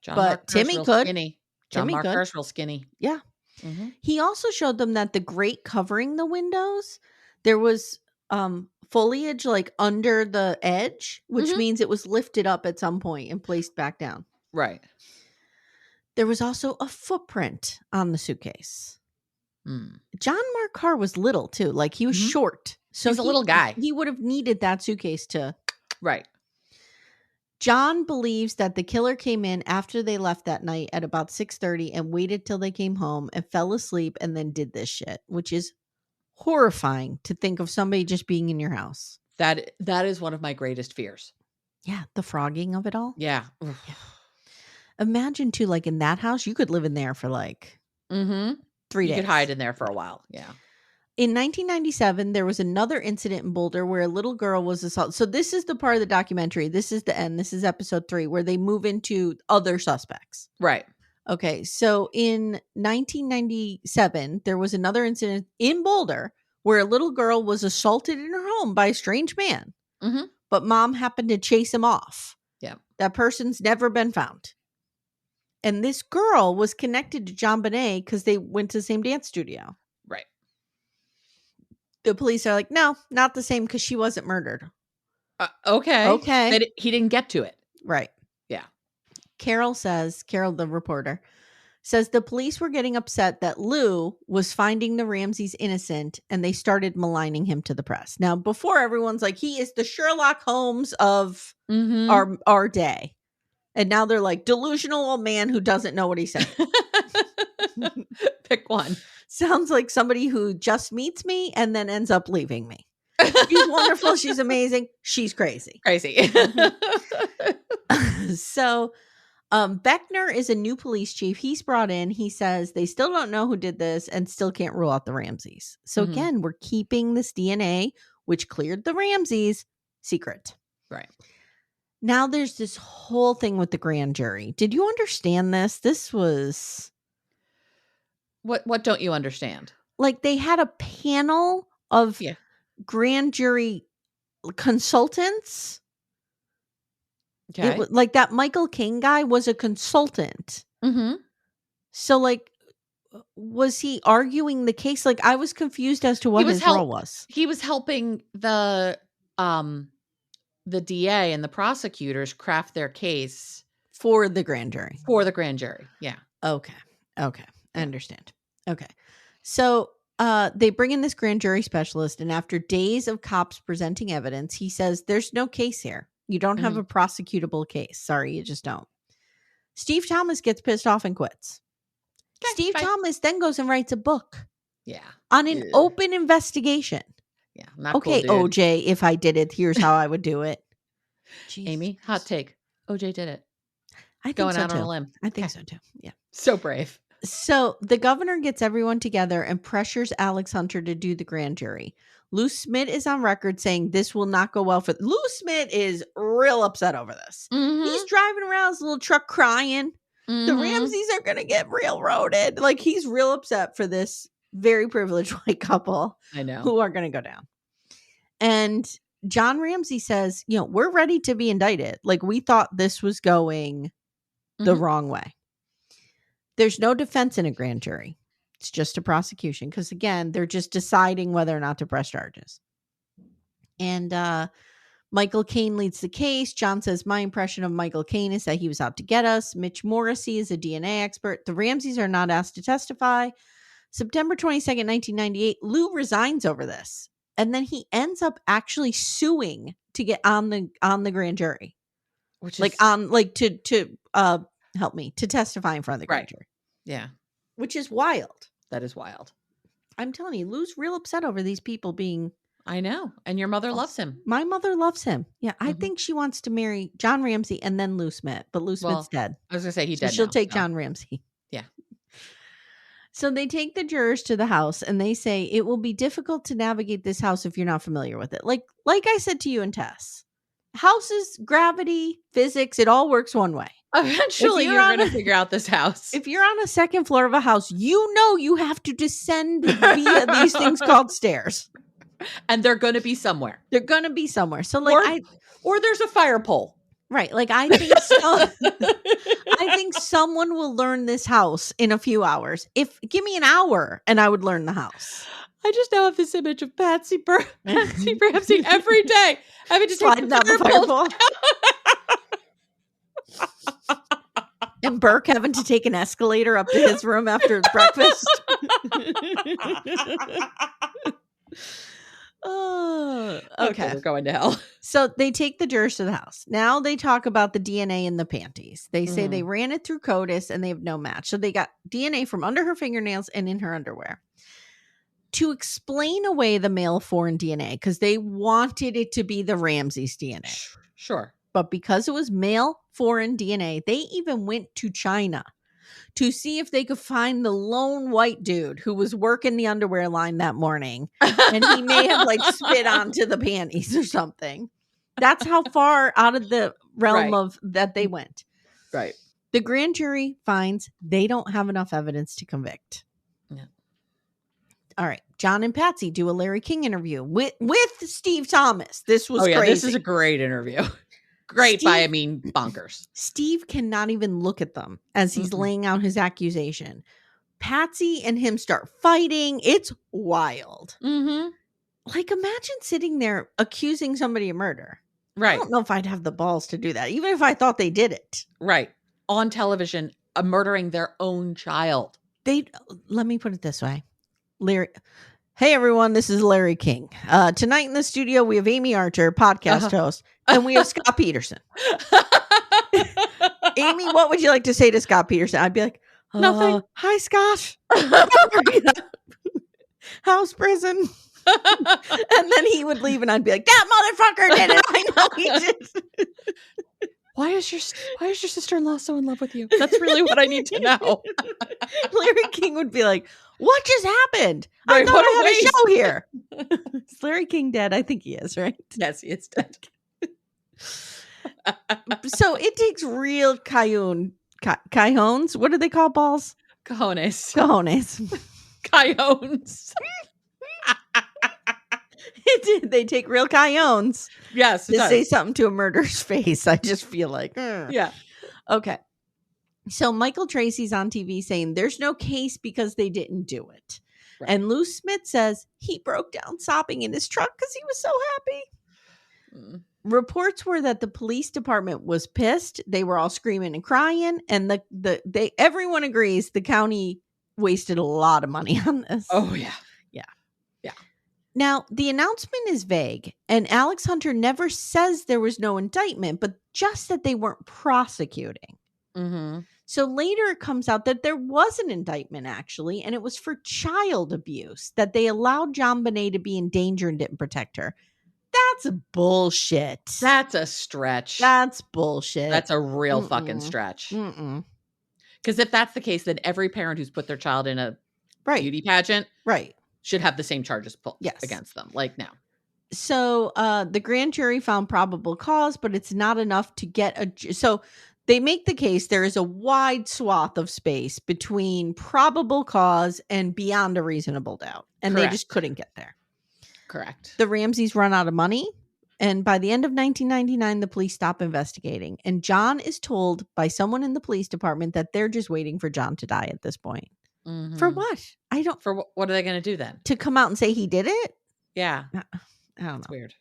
But Timmy could. Skinny. John Marker's real skinny. Yeah. Mm-hmm. He also showed them that the grate covering the windows, there was foliage like under the edge, which Mhm. means it was lifted up at some point and placed back down. Right. There was also a footprint on the suitcase. Mm. John Mark Carr was little too, like he was Mhm. short. So He's a little guy. He would have needed that suitcase to. Right. John believes that the killer came in after they left that night at about 6:30 and waited till they came home and fell asleep and then did this shit, which is horrifying to think of somebody just being in your house. That is one of my greatest fears. Yeah, the frogging of it all. Yeah. Imagine too, like in that house, you could live in there for like 3 days. You could hide in there for a while. Yeah. In 1997, there was another incident in Boulder where a little girl was assaulted. So this is the part of the documentary. This is the end. This is episode 3 where they move into other suspects. Right. Okay. So in 1997, there was another incident in Boulder where a little girl was assaulted in her home by a strange man. Mm-hmm. But mom happened to chase him off. Yeah. That person's never been found. And this girl was connected to JonBenet because they went to the same dance studio. Right. The police are like, no, not the same because she wasn't murdered. Okay. Okay. He didn't get to it. Right. Yeah. Carol, the reporter, says the police were getting upset that Lou was finding the Ramseys innocent and they started maligning him to the press. Now, before everyone's like, he is the Sherlock Holmes of our day. And now they're like, delusional old man who doesn't know what he's saying. Pick one. Sounds like somebody who just meets me and then ends up leaving me. She's wonderful. She's amazing. She's crazy. Crazy. So Beckner is a new police chief. He's brought in. He says they still don't know who did this and still can't rule out the Ramseys. So again, we're keeping this DNA, which cleared the Ramseys, secret. Right. Now there's this whole thing with the grand jury. Did you understand this? This was... What don't you understand? Like they had a panel of grand jury consultants. Okay. Like that Michael King guy was a consultant. Mm-hmm. So like, was he arguing the case? Like I was confused as to what his role was. He was helping the DA and the prosecutors craft their case for the grand jury. Yeah. Okay. I understand. Okay. So they bring in this grand jury specialist, and after days of cops presenting evidence, he says, there's no case here. You don't have a prosecutable case. Sorry, you just don't. Steve Thomas gets pissed off and quits. Okay, Steve Thomas then goes and writes a book. Yeah. On an open investigation. Yeah. Not okay, cool, dude. OJ, if I did it, here's how I would do it. Jesus. Amy, hot take. OJ did it. I think Going so out too. on a limb. I think so too. Yeah. So brave. So the governor gets everyone together and pressures Alex Hunter to do the grand jury. Lou Smith is on record saying this will not go well for... Lou Smith is real upset over this. Mm-hmm. He's driving around his little truck crying. The Ramseys are going to get railroaded. Like he's real upset for this very privileged white couple. I know. Who are going to go down. And John Ramsey says, we're ready to be indicted. Like we thought this was going the wrong way. There's no defense in a grand jury. It's just a prosecution. Because again, they're just deciding whether or not to press charges. And Michael Caine leads the case. John says, my impression of Michael Caine is that he was out to get us. Mitch Morrissey is a DNA expert. The Ramseys are not asked to testify. September 22nd, 1998, Lou resigns over this. And then he ends up actually suing to get on the grand jury. Which is help me, to testify in front of the grand jury. Yeah. Which is wild. That is wild. I'm telling you, Lou's real upset over these people being... I know. And your mother loves him. My mother loves him. Yeah. I think she wants to marry John Ramsey and then Lou Smith. But Lou Smith's dead. I was going to say he's dead She'll now, take John Ramsey. Yeah. So they take the jurors to the house and they say it will be difficult to navigate this house if you're not familiar with it. Like I said to you and Tess, houses, gravity, physics, it all works one way. Eventually you're going to figure out this house. If you're on a second floor of a house, you have to descend via these things called stairs. And they're going to be somewhere. So or there's a fire pole. Right. Like, I think so. I think someone will learn this house in a few hours. Give me an hour and I would learn the house. I just now have this image of Patsy Ramsey every day having to sliding down the fireball. And Burke having to take an escalator up to his room after breakfast. Oh, okay. We're going to hell. So they take the jurors to the house. Now they talk about the DNA in the panties. They say they ran it through CODIS and they have no match. So they got DNA from under her fingernails and in her underwear. To explain away the male foreign DNA, because they wanted it to be the Ramsey's DNA. Sure. But because it was male foreign DNA, they even went to China to see if they could find the lone white dude who was working the underwear line that morning. And he may have like spit onto the panties or something. That's how far out of the realm of that they went. Right. The grand jury finds they don't have enough evidence to convict. Yeah. All right. John and Patsy do a Larry King interview with Steve Thomas. This was crazy. This is a great interview. Great bonkers. Steve cannot even look at them as he's laying out his accusation. Patsy and him start fighting. It's wild. Mm-hmm. Like, imagine sitting there accusing somebody of murder. Right. I don't know if I'd have the balls to do that, even if I thought they did it. Right. On television, murdering their own child. Let me put it this way. Larry. Hey, everyone, this is Larry King. Tonight in the studio, we have Amy Archer, podcast host, and we have Scott Peterson. Amy, what would you like to say to Scott Peterson? I'd be like, nothing. Hi, Scott. House prison. And then he would leave and I'd be like, that motherfucker did it. I know he did. Why is your sister-in-law so in llove with you? That's really what I need to know. Larry King would be like, what just happened? I thought I had a show here. Is Larry King dead? I think he is, right? Yes, he is dead. So it takes real cajones. What do they call balls? Cojones. Cajones. They take real cajones. Yes. To say something to a murderer's face. I just feel like. Yeah. Okay. So Michael Tracy's on TV saying there's no case because they didn't do it. Right. And Lou Smith says he broke down sobbing in his truck because he was so happy. Reports were that the police department was pissed. They were all screaming and crying. And everyone agrees the county wasted a lot of money on this. Oh, yeah. Yeah. Now, the announcement is vague. And Alex Hunter never says there was no indictment, but just that they weren't prosecuting. Mm-hmm. So later it comes out that there was an indictment actually, and it was for child abuse, that they allowed JonBenet to be in danger and didn't protect her. That's bullshit. That's a stretch. That's bullshit. That's a real fucking stretch. Because if that's the case, then every parent who's put their child in a beauty pageant should have the same charges pulled against them. Like now. So the grand jury found probable cause, but it's not enough to get so they make the case there is a wide swath of space between probable cause and beyond a reasonable doubt. And they just couldn't get there. Correct. The Ramseys run out of money. And by the end of 1999, the police stop investigating. And John is told by someone in the police department that they're just waiting for John to die at this point. Mm-hmm. For what? For what are they going to do then? To come out and say he did it? Yeah. I don't know. It's weird.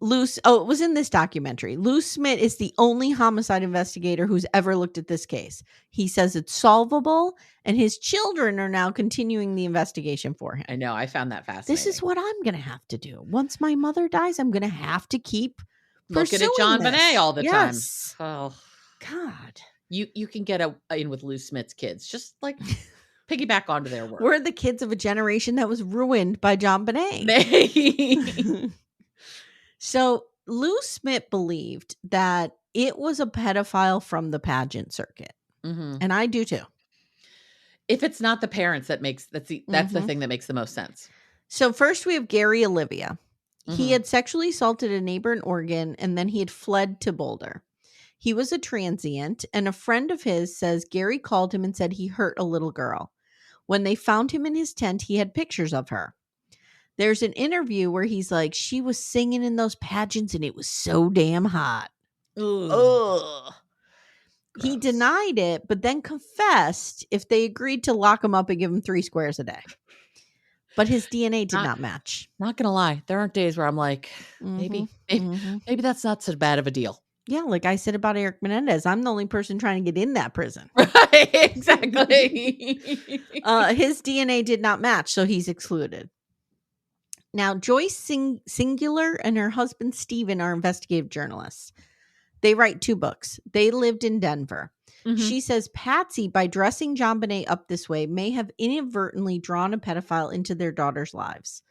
It was in this documentary. Lou Smith is the only homicide investigator who's ever looked at this case. He says it's solvable, and his children are now continuing the investigation for him. I know. I found that fascinating. This is what I'm going to have to do. Once my mother dies, I'm going to have to keep looking at JonBenet all the time. Oh, God. You can get in with Lou Smith's kids. Just like piggyback onto their work. We're the kids of a generation that was ruined by JonBenet. So Lou Smith believed that it was a pedophile from the pageant circuit. Mm-hmm. And I do too. If it's not the parents, that's the thing that makes the most sense. So first we have Gary Olivia. Mm-hmm. He had sexually assaulted a neighbor in Oregon, and then he had fled to Boulder. He was a transient, and a friend of his says Gary called him and said he hurt a little girl. When they found him in his tent, he had pictures of her. There's an interview where he's like, she was singing in those pageants and it was so damn hot. Ugh. He Gross. denied it, but then confessed if they agreed to lock him up and give him 3 squares a day. But his DNA did not match. Not gonna lie, there aren't days where I'm like, maybe that's not so bad of a deal. Yeah, like I said about Eric Menendez, I'm the only person trying to get in that prison. Right, exactly. His DNA did not match, so he's excluded. Now, Joyce Singular and her husband Stephen are investigative journalists. They write 2 books. They lived in Denver. Mm-hmm. She says Patsy, by dressing JonBenet up this way, may have inadvertently drawn a pedophile into their daughters' lives.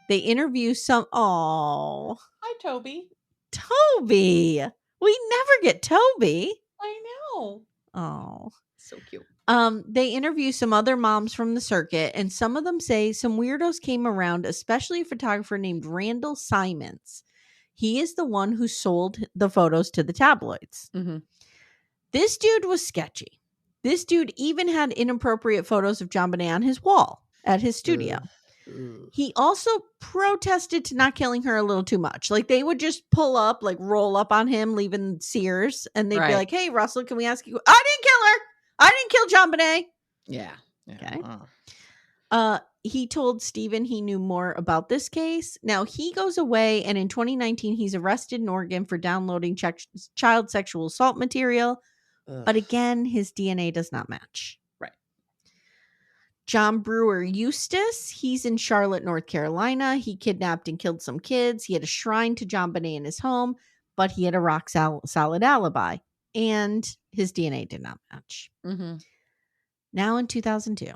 They interview some... Oh. Hi, Toby. Toby. We never get Toby. I know. Oh. So cute. They interview some other moms from the circuit, and some of them say some weirdos came around, especially a photographer named Randall Simons. He is the one who sold the photos to the tabloids. Mm-hmm. This dude was sketchy. This dude even had inappropriate photos of JonBenet on his wall at his studio. Ugh. He also protested to not killing her a little too much. Like they would just pull up, like roll up on him, leaving Sears, and they'd be like, "Hey, Russell, can we ask you?" I didn't kill her. I didn't kill JonBenet. Yeah. Okay. He told Stephen he knew more about this case. Now he goes away, and in 2019, he's arrested in Oregon for downloading child sexual assault material. Ugh. But again, his DNA does not match. Right. John Brewer Eustace, he's in Charlotte, North Carolina. He kidnapped and killed some kids. He had a shrine to JonBenet in his home, but he had a rock solid alibi, and his DNA did not match. Mm-hmm. Now in 2002,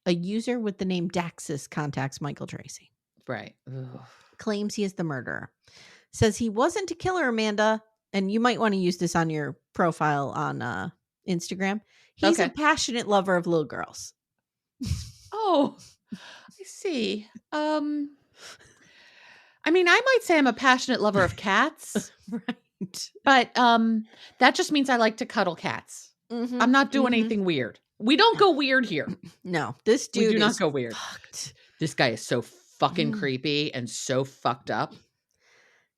a user with the name Daxis contacts Michael Tracy. Right. Ugh. Claims he is the murderer. Says he wasn't a killer, Amanda. And you might want to use this on your profile on Instagram. He's a passionate lover of little girls. Oh, I see. I mean, I might say I'm a passionate lover of cats. Right. But that just means I like to cuddle cats. Mm-hmm. I'm not doing anything weird. We don't go weird here. No, this dude we do not is go weird. Fucked. This guy is so fucking creepy and so fucked up.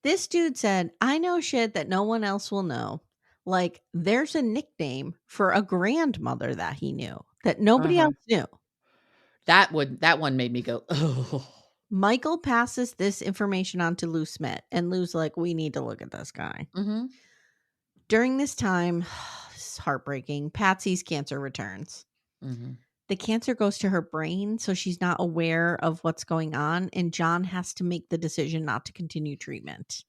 This dude said, I know shit that no one else will know. Like, there's a nickname for a grandmother that he knew that nobody else knew. That one made me go, oh. Michael passes this information on to Lou Smith, and Lou's like, we need to look at this guy. Mm-hmm. During this time, this is heartbreaking, Patsy's cancer returns. Mm-hmm. The cancer goes to her brain, so she's not aware of what's going on, and John has to make the decision not to continue treatment.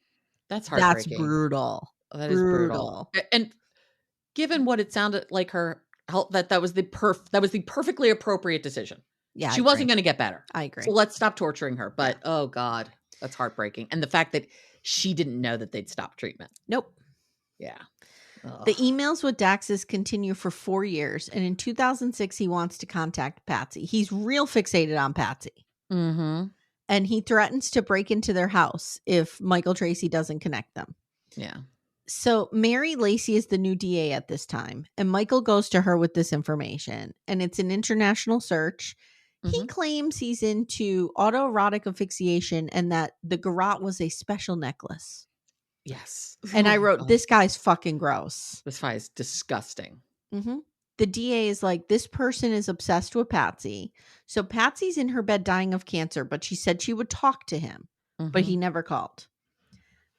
That's heartbreaking. That's brutal. That is brutal. And given what it sounded like her health, that was the perfectly appropriate decision. Yeah, she wasn't going to get better. I agree. So let's stop torturing her. But oh God, that's heartbreaking. And the fact that she didn't know that they'd stop treatment. Nope. Yeah. Ugh. The emails with Daxis continue for 4 years, and in 2006, he wants to contact Patsy. He's real fixated on Patsy. Mm-hmm. And he threatens to break into their house if Michael Tracy doesn't connect them. Yeah. So Mary Lacey is the new DA at this time, and Michael goes to her with this information, and it's an international search. Mm-hmm. He claims he's into autoerotic asphyxiation and that the garrote was a special necklace. Yes. And I wrote, this guy's fucking gross. This guy is disgusting. Mm-hmm. The DA is like, this person is obsessed with Patsy. So Patsy's in her bed dying of cancer, but she said she would talk to him, but he never called.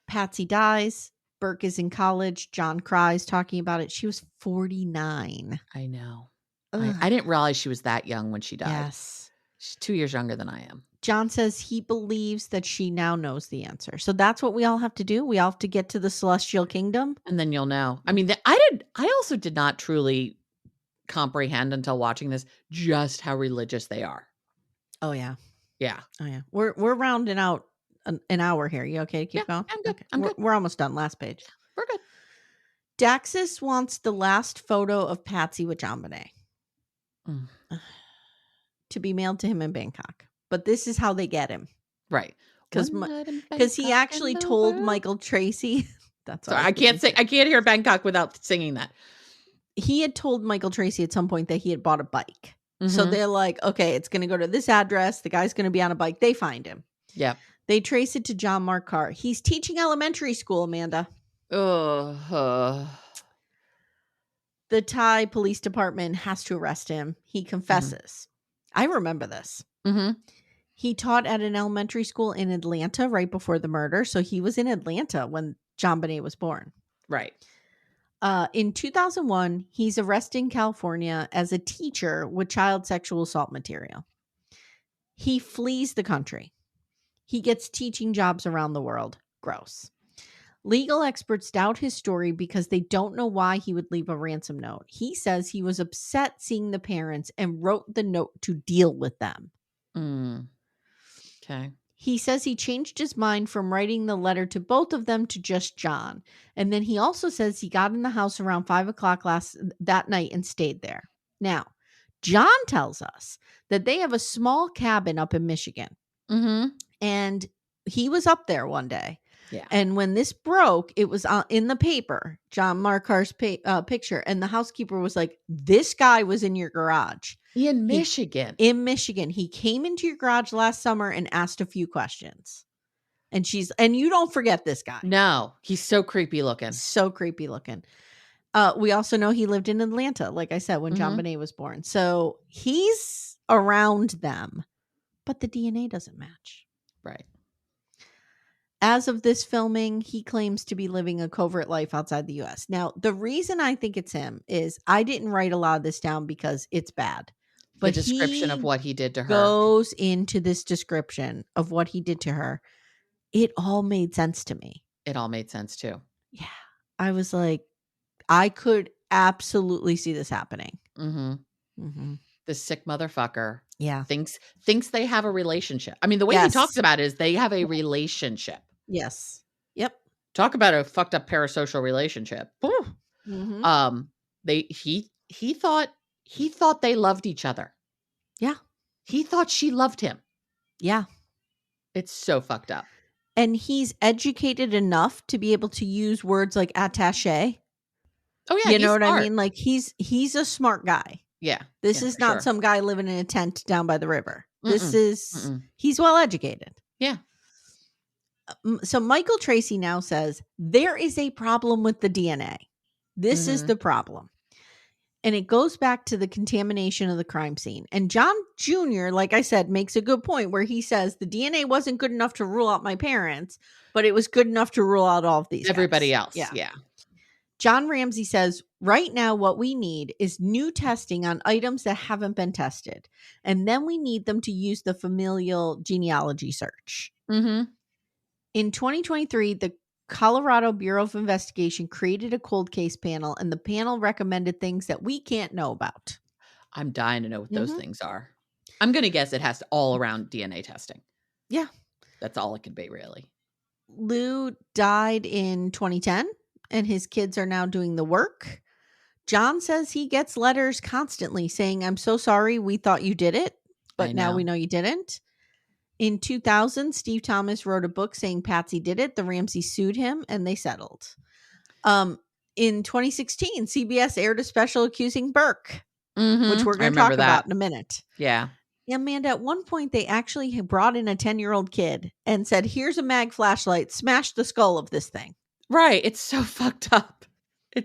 Patsy dies. Burke is in college. John cries talking about it. She was 49. I know. I didn't realize she was that young when she died. Yes. She's 2 years younger than I am. John says he believes that she now knows the answer. So that's what we all have to do. We all have to get to the celestial kingdom. And then you'll know. I mean, I also did not truly comprehend until watching this just how religious they are. Oh, yeah. Yeah. Oh, yeah. We're rounding out an hour here. You okay? Keep going? I'm good. Okay. I'm good. We're almost done. Last page. We're good. Daxis wants the last photo of Patsy with JonBenet to be mailed to him in Bangkok. But this is how they get him. Right. Because he actually told Michael Tracy. That's all. Sorry, I can't hear Bangkok without singing that. He had told Michael Tracy at some point that he had bought a bike. Mm-hmm. So they're like, okay, it's going to go to this address. The guy's going to be on a bike. They find him. Yeah. They trace it to John Mark Carr. He's teaching elementary school, Amanda. Ugh. The Thai police department has to arrest him. He confesses. I remember this. Mm-hmm. He taught at an elementary school in Atlanta right before the murder. So he was in Atlanta when JonBenet was born. Right. In 2001, he's arrested in California as a teacher with child sexual assault material. He flees the country. He gets teaching jobs around the world. Gross. Legal experts doubt his story because they don't know why he would leave a ransom note. He says he was upset seeing the parents and wrote the note to deal with them. Okay. He says he changed his mind from writing the letter to both of them to just John. And then he also says he got in the house around 5 o'clock that night and stayed there. Now, John tells us that they have a small cabin up in Michigan. Mm-hmm. And he was up there one day. Yeah. And when this broke, it was in the paper, John Markar's picture. And the housekeeper was like, this guy was in your garage. In Michigan. He came into your garage last summer and asked a few questions. And you don't forget this guy. No, he's so creepy looking. We also know he lived in Atlanta, like I said, when JonBenet was born. So he's around them, but the DNA doesn't match. Right. As of this filming, he claims to be living a covert life outside the U.S. Now, the reason I think it's him is I didn't write a lot of this down because it's bad. But the description of what he did to her goes into this description of what he did to her. It all made sense to me. It all made sense too. Yeah. I was like, I could absolutely see this happening. Mm-hmm. Mm-hmm. The sick motherfucker. Yeah. Thinks they have a relationship. I mean, the way he talks about it is they have a relationship. Yes. Yep. Talk about a fucked up parasocial relationship. Mm-hmm. He thought they loved each other. Yeah. He thought she loved him. Yeah. It's so fucked up. And he's educated enough to be able to use words like attaché. Oh yeah. You know what I mean? Like he's a smart guy. Yeah. This is not some guy living in a tent down by the river. He's well educated. Yeah. So Michael Tracy now says there is a problem with the DNA. This is the problem. And it goes back to the contamination of the crime scene. And John Jr., like I said, makes a good point where he says the DNA wasn't good enough to rule out my parents, but it was good enough to rule out all of these everybody guys. else. Yeah. John Ramsey says, right now what we need is new testing on items that haven't been tested. And then we need them to use the familial genealogy search. Mm-hmm. In 2023, the Colorado Bureau of Investigation created a cold case panel, and the panel recommended things that we can't know about. I'm dying to know what those things are. I'm going to guess it has to all around DNA testing. Yeah. That's all it could be, really. Lou died in 2010, and his kids are now doing the work. John says he gets letters constantly saying, I'm so sorry, we thought you did it, but now we know you didn't. In 2000, Steve Thomas wrote a book saying Patsy did it. The Ramseys sued him and they settled. In 2016, CBS aired a special accusing Burke, which we're going to talk about in a minute. Yeah. Amanda, at one point, they actually brought in a 10-year-old kid and said, here's a mag flashlight, smash the skull of this thing. Right. It's so fucked up.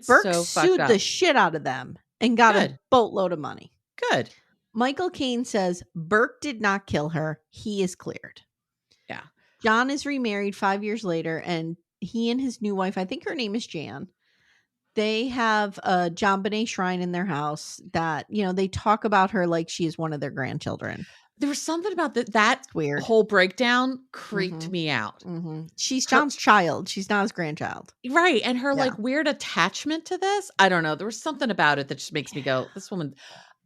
Burke sued the shit out of them and got a boatload of money. Good. Michael Caine says Burke did not kill her. He is cleared. Yeah. John is remarried 5 years later, and he and his new wife, I think her name is Jan, they have a JonBenet shrine in their house that, they talk about her like she is one of their grandchildren. There was something about that weird whole breakdown creeped me out. Mm-hmm. She's John's child. She's not his grandchild. Right. And her like weird attachment to this. I don't know. There was something about it that just makes me go, this woman,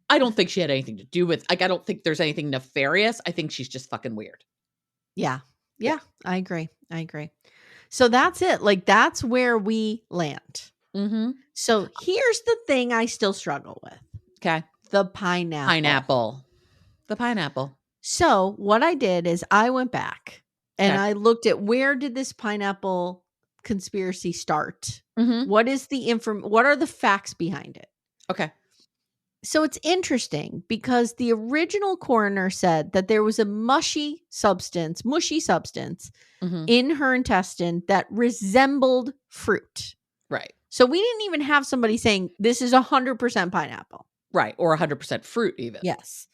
I don't think she had anything to do with, I don't think there's anything nefarious. I think she's just fucking weird. Yeah. I agree. So that's it. Like, that's where we land. Mm-hmm. So here's the thing I still struggle with. Okay. The pineapple. The pineapple. So what I did is I went back and I looked at where did this pineapple conspiracy start? Mm-hmm. What is what are the facts behind it? Okay. So it's interesting because the original coroner said that there was a mushy substance in her intestine that resembled fruit. Right. So we didn't even have somebody saying this is 100% pineapple. Right. Or 100% fruit even. Yes.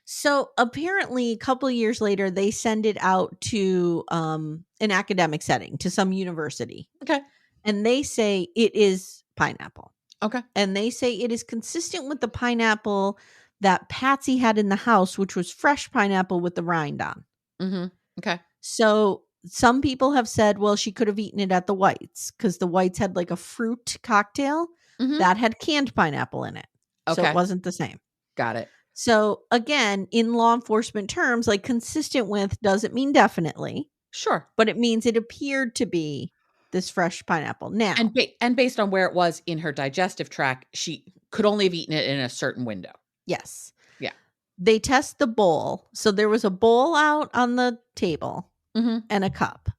So apparently a couple of years later, they send it out to an academic setting, to some university. Okay. And they say it is pineapple. Okay. And they say it is consistent with the pineapple that Patsy had in the house, which was fresh pineapple with the rind on. Mm-hmm. Okay. So some people have said, well, she could have eaten it at the Whites because the Whites had like a fruit cocktail that had canned pineapple in it. Okay. So it wasn't the same. Got it. So again, in law enforcement terms, like consistent with doesn't mean definitely. Sure. But it means it appeared to be this fresh pineapple. Now, and based on where it was in her digestive tract, she could only have eaten it in a certain window. Yes. Yeah. They test the bowl. So there was a bowl out on the table and a cup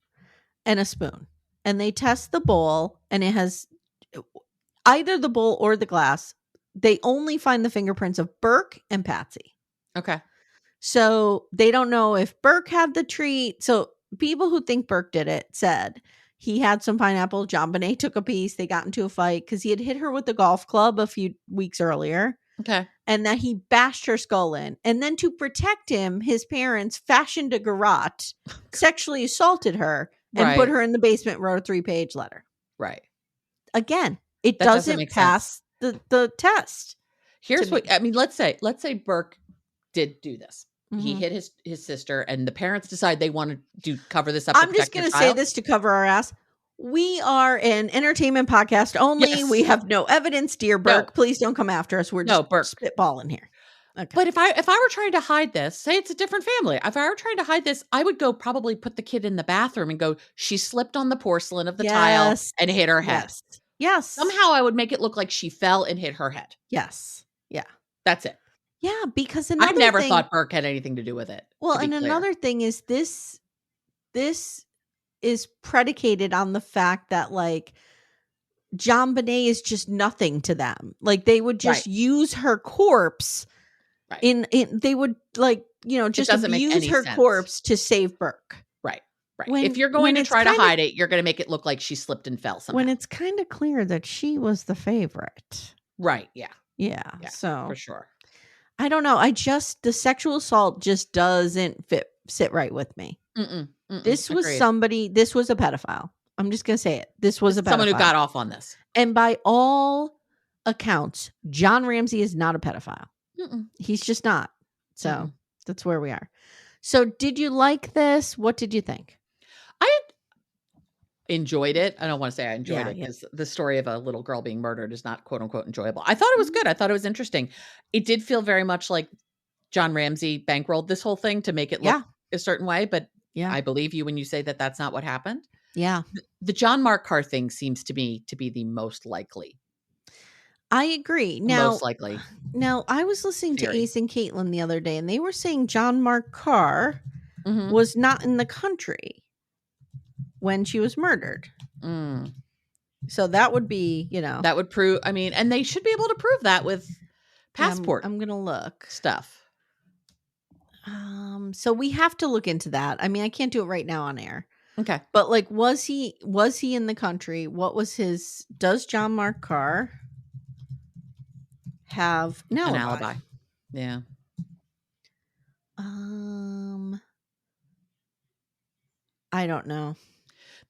and a spoon. And they test the bowl and it has either the bowl or the glass. They only find the fingerprints of Burke and Patsy. Okay. So they don't know if Burke had the treat. So people who think Burke did it said he had some pineapple. JonBenet took a piece. They got into a fight because he had hit her with the golf club a few weeks earlier. Okay. And that he bashed her skull in. And then to protect him, his parents fashioned a garrote, sexually assaulted her, and put her in the basement, wrote a 3-page letter. Right. Again, it That doesn't pass the test. Here's what I mean. Let's say Burke did do this. He hit his sister, and the parents decide they want to cover this up. I'm just going to say this to cover our ass. We are an entertainment podcast only. Yes. We have no evidence, dear Burke. No. Please don't come after us. We're just spitballing here. Okay. But if I were trying to hide this, say it's a different family. If I were trying to hide this, I would go probably put the kid in the bathroom and go, she slipped on the porcelain of the tile and hit her head. Yes. Somehow I would make it look like she fell and hit her head. Yes. Yeah. That's it. Yeah, because I never thought Burke had anything to do with it. Well, and another thing is this is predicated on the fact that like JonBenet is just nothing to them. Like they would just use her corpse in they would like, just abuse her corpse to save Burke. Right. Right. If you're going to try to hide it, you're going to make it look like she slipped and fell somehow. When it's kind of clear that she was the favorite. Right. Yeah. Yeah. So for sure. I don't know. The sexual assault just doesn't sit right with me. This was this was a pedophile. I'm just going to say it. This was a pedophile. Someone who got off on this. And by all accounts, John Ramsey is not a pedophile. He's just not. So that's where we are. So did you like this? What did you think? I enjoyed it. I don't want to say I enjoyed it because the story of a little girl being murdered is not quote unquote enjoyable. I thought it was good. I thought it was interesting. It did feel very much like John Ramsey bankrolled this whole thing to make it look a certain way. But I believe you when you say that that's not what happened. Yeah. The John Mark Carr thing seems to me to be the most likely. I agree. Now, most likely. Now, I was listening to Ace and Caitlin the other day, and they were saying John Mark Carr was not in the country when she was murdered. So that would be, that would prove, and they should be able to prove that with passport. I'm going to look. Stuff. So we have to look into that. I can't do it right now on air. Okay. But like, was he in the country? What was does John Mark Carr have an alibi? Yeah. I don't know.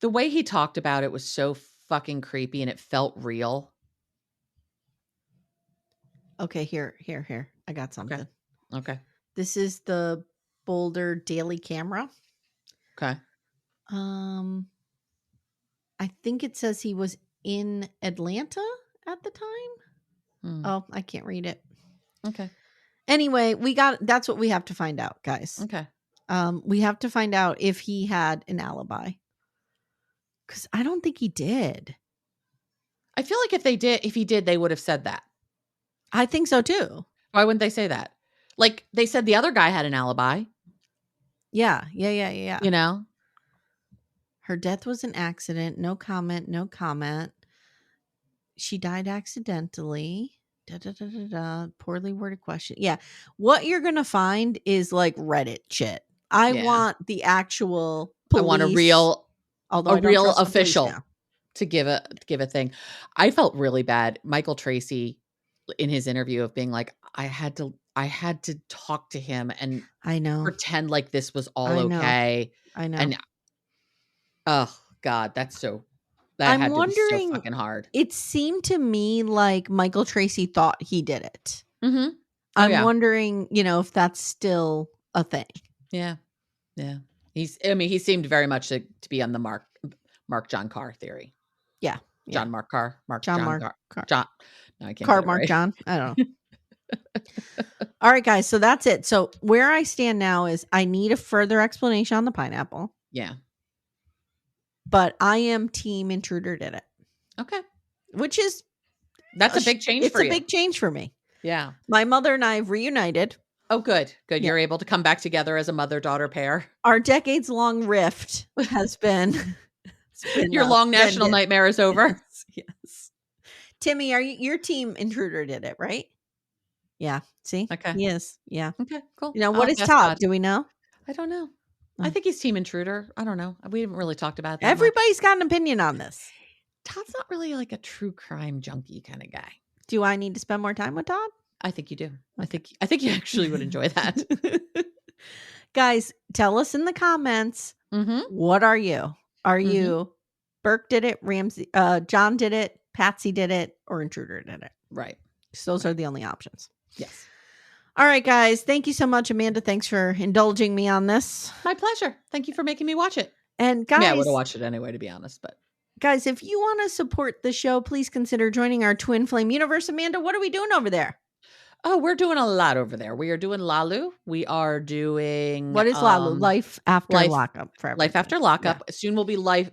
The way he talked about it was so fucking creepy and it felt real. Okay, here. I got something. Okay. This is the Boulder Daily Camera. Okay. I think it says he was in Atlanta at the time. Oh, I can't read it. Okay. Anyway, that's what we have to find out, guys. Okay. We have to find out if he had an alibi. Because I don't think he did. I feel like if he did, they would have said that. I think so too. Why wouldn't they say that? Like they said the other guy had an alibi. Yeah. Her death was an accident. No comment. She died accidentally. Poorly worded question. Yeah. What you're going to find is like Reddit shit. I want the actual police. I want a real official to give a thing. I felt really bad. Michael Tracy in his interview of being like, I had to talk to him and I know pretend like this was all okay. I know. And oh God, that had to be so fucking hard. It seemed to me like Michael Tracy thought he did it. Mm-hmm. I'm wondering, if that's still a thing. Yeah. Yeah. He seemed very much to be on the Mark John Carr theory. Yeah. John Mark Carr. Carr. John. No, I can't. Carr Mark right. John. I don't know. All right, guys. So that's it. So where I stand now is I need a further explanation on the pineapple. Yeah. But I am team intruder did it. Okay. Which is that's a big change for you. It's a big change for me. Yeah. My mother and I have reunited. Oh, good. Good. Yeah. You're able to come back together as a mother-daughter pair. Our decades-long rift has been your long national nightmare is over. Yes. Timmy, your team intruder did it, right? Yeah. See? Okay. He is. Yeah. Okay, cool. What is Todd? Do we know? I don't know. I think he's team intruder. I don't know. We haven't really talked about that. Everybody's got an opinion on this. Todd's not really like a true crime junkie kind of guy. Do I need to spend more time with Todd? I think you do. Okay. I think you actually would enjoy that. Guys, tell us in the comments. Mm-hmm. What are you? Are you Burke did it, Ramsey, John did it, Patsy did it, or intruder did it? Right. So those are the only options. Yes. All right, guys. Thank you so much, Amanda. Thanks for indulging me on this. My pleasure. Thank you for making me watch it. And guys, I would have watched it anyway, to be honest. But guys, if you want to support the show, please consider joining our Twin Flame universe. Amanda, what are we doing over there? Oh, we're doing a lot over there. We are doing Lalu. We are doing what is Lalu? Life after lockup. Life after lockup. Yeah. Soon will be love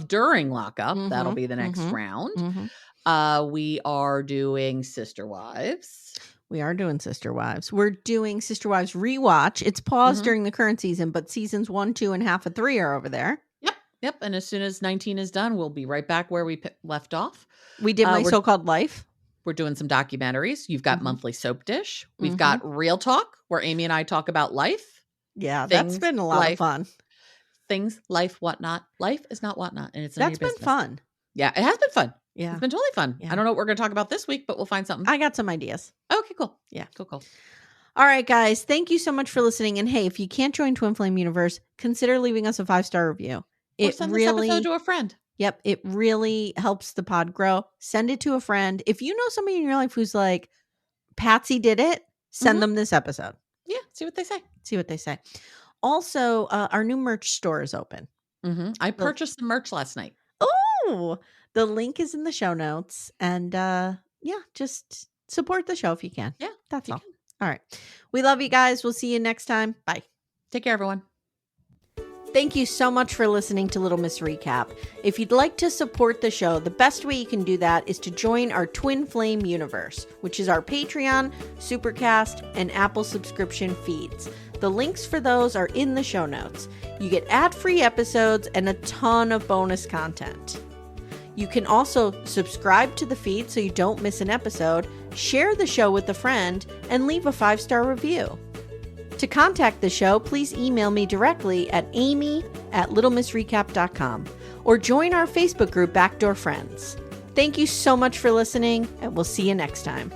during lockup. Mm-hmm. That'll be the next round. Mm-hmm. We are doing Sister Wives. We are doing Sister Wives. We're doing Sister Wives rewatch. It's paused during the current season, but seasons 1, 2, and half of 3 are over there. Yep. And as soon as 19 is done, we'll be right back where we left off. We did My So-Called Life. We're doing some documentaries. You've got Monthly Soap Dish. We've got Real Talk, where Amy and I talk about life. Yeah, that's been a lot of fun. Things, life, whatnot. Life is not whatnot, and it's that's been fun. Yeah, it has been fun. Yeah, it's been totally fun. Yeah. I don't know what we're going to talk about this week, but we'll find something. I got some ideas. Okay, cool. Yeah, cool. All right, guys. Thank you so much for listening. And hey, if you can't join Twin Flame Universe, consider leaving us a 5-star review. Or send this episode to a friend. Yep. It really helps the pod grow. Send it to a friend. If you know somebody in your life who's like, Patsy did it, send them this episode. Yeah. See what they say. Also, our new merch store is open. I purchased the merch last night. Oh, the link is in the show notes. And just support the show if you can. Yeah. That's all. All right. We love you guys. We'll see you next time. Bye. Take care, everyone. Thank you so much for listening to Little Miss Recap. If you'd like to support the show, the best way you can do that is to join our Twin Flame universe, which is our Patreon, Supercast, and Apple subscription feeds. The links for those are in the show notes. You get ad-free episodes and a ton of bonus content. You can also subscribe to the feed so you don't miss an episode, share the show with a friend, and leave a 5-star review. To contact the show, please email me directly at amy@littlemissrecap.com or join our Facebook group Backdoor Friends. Thank you so much for listening, and we'll see you next time.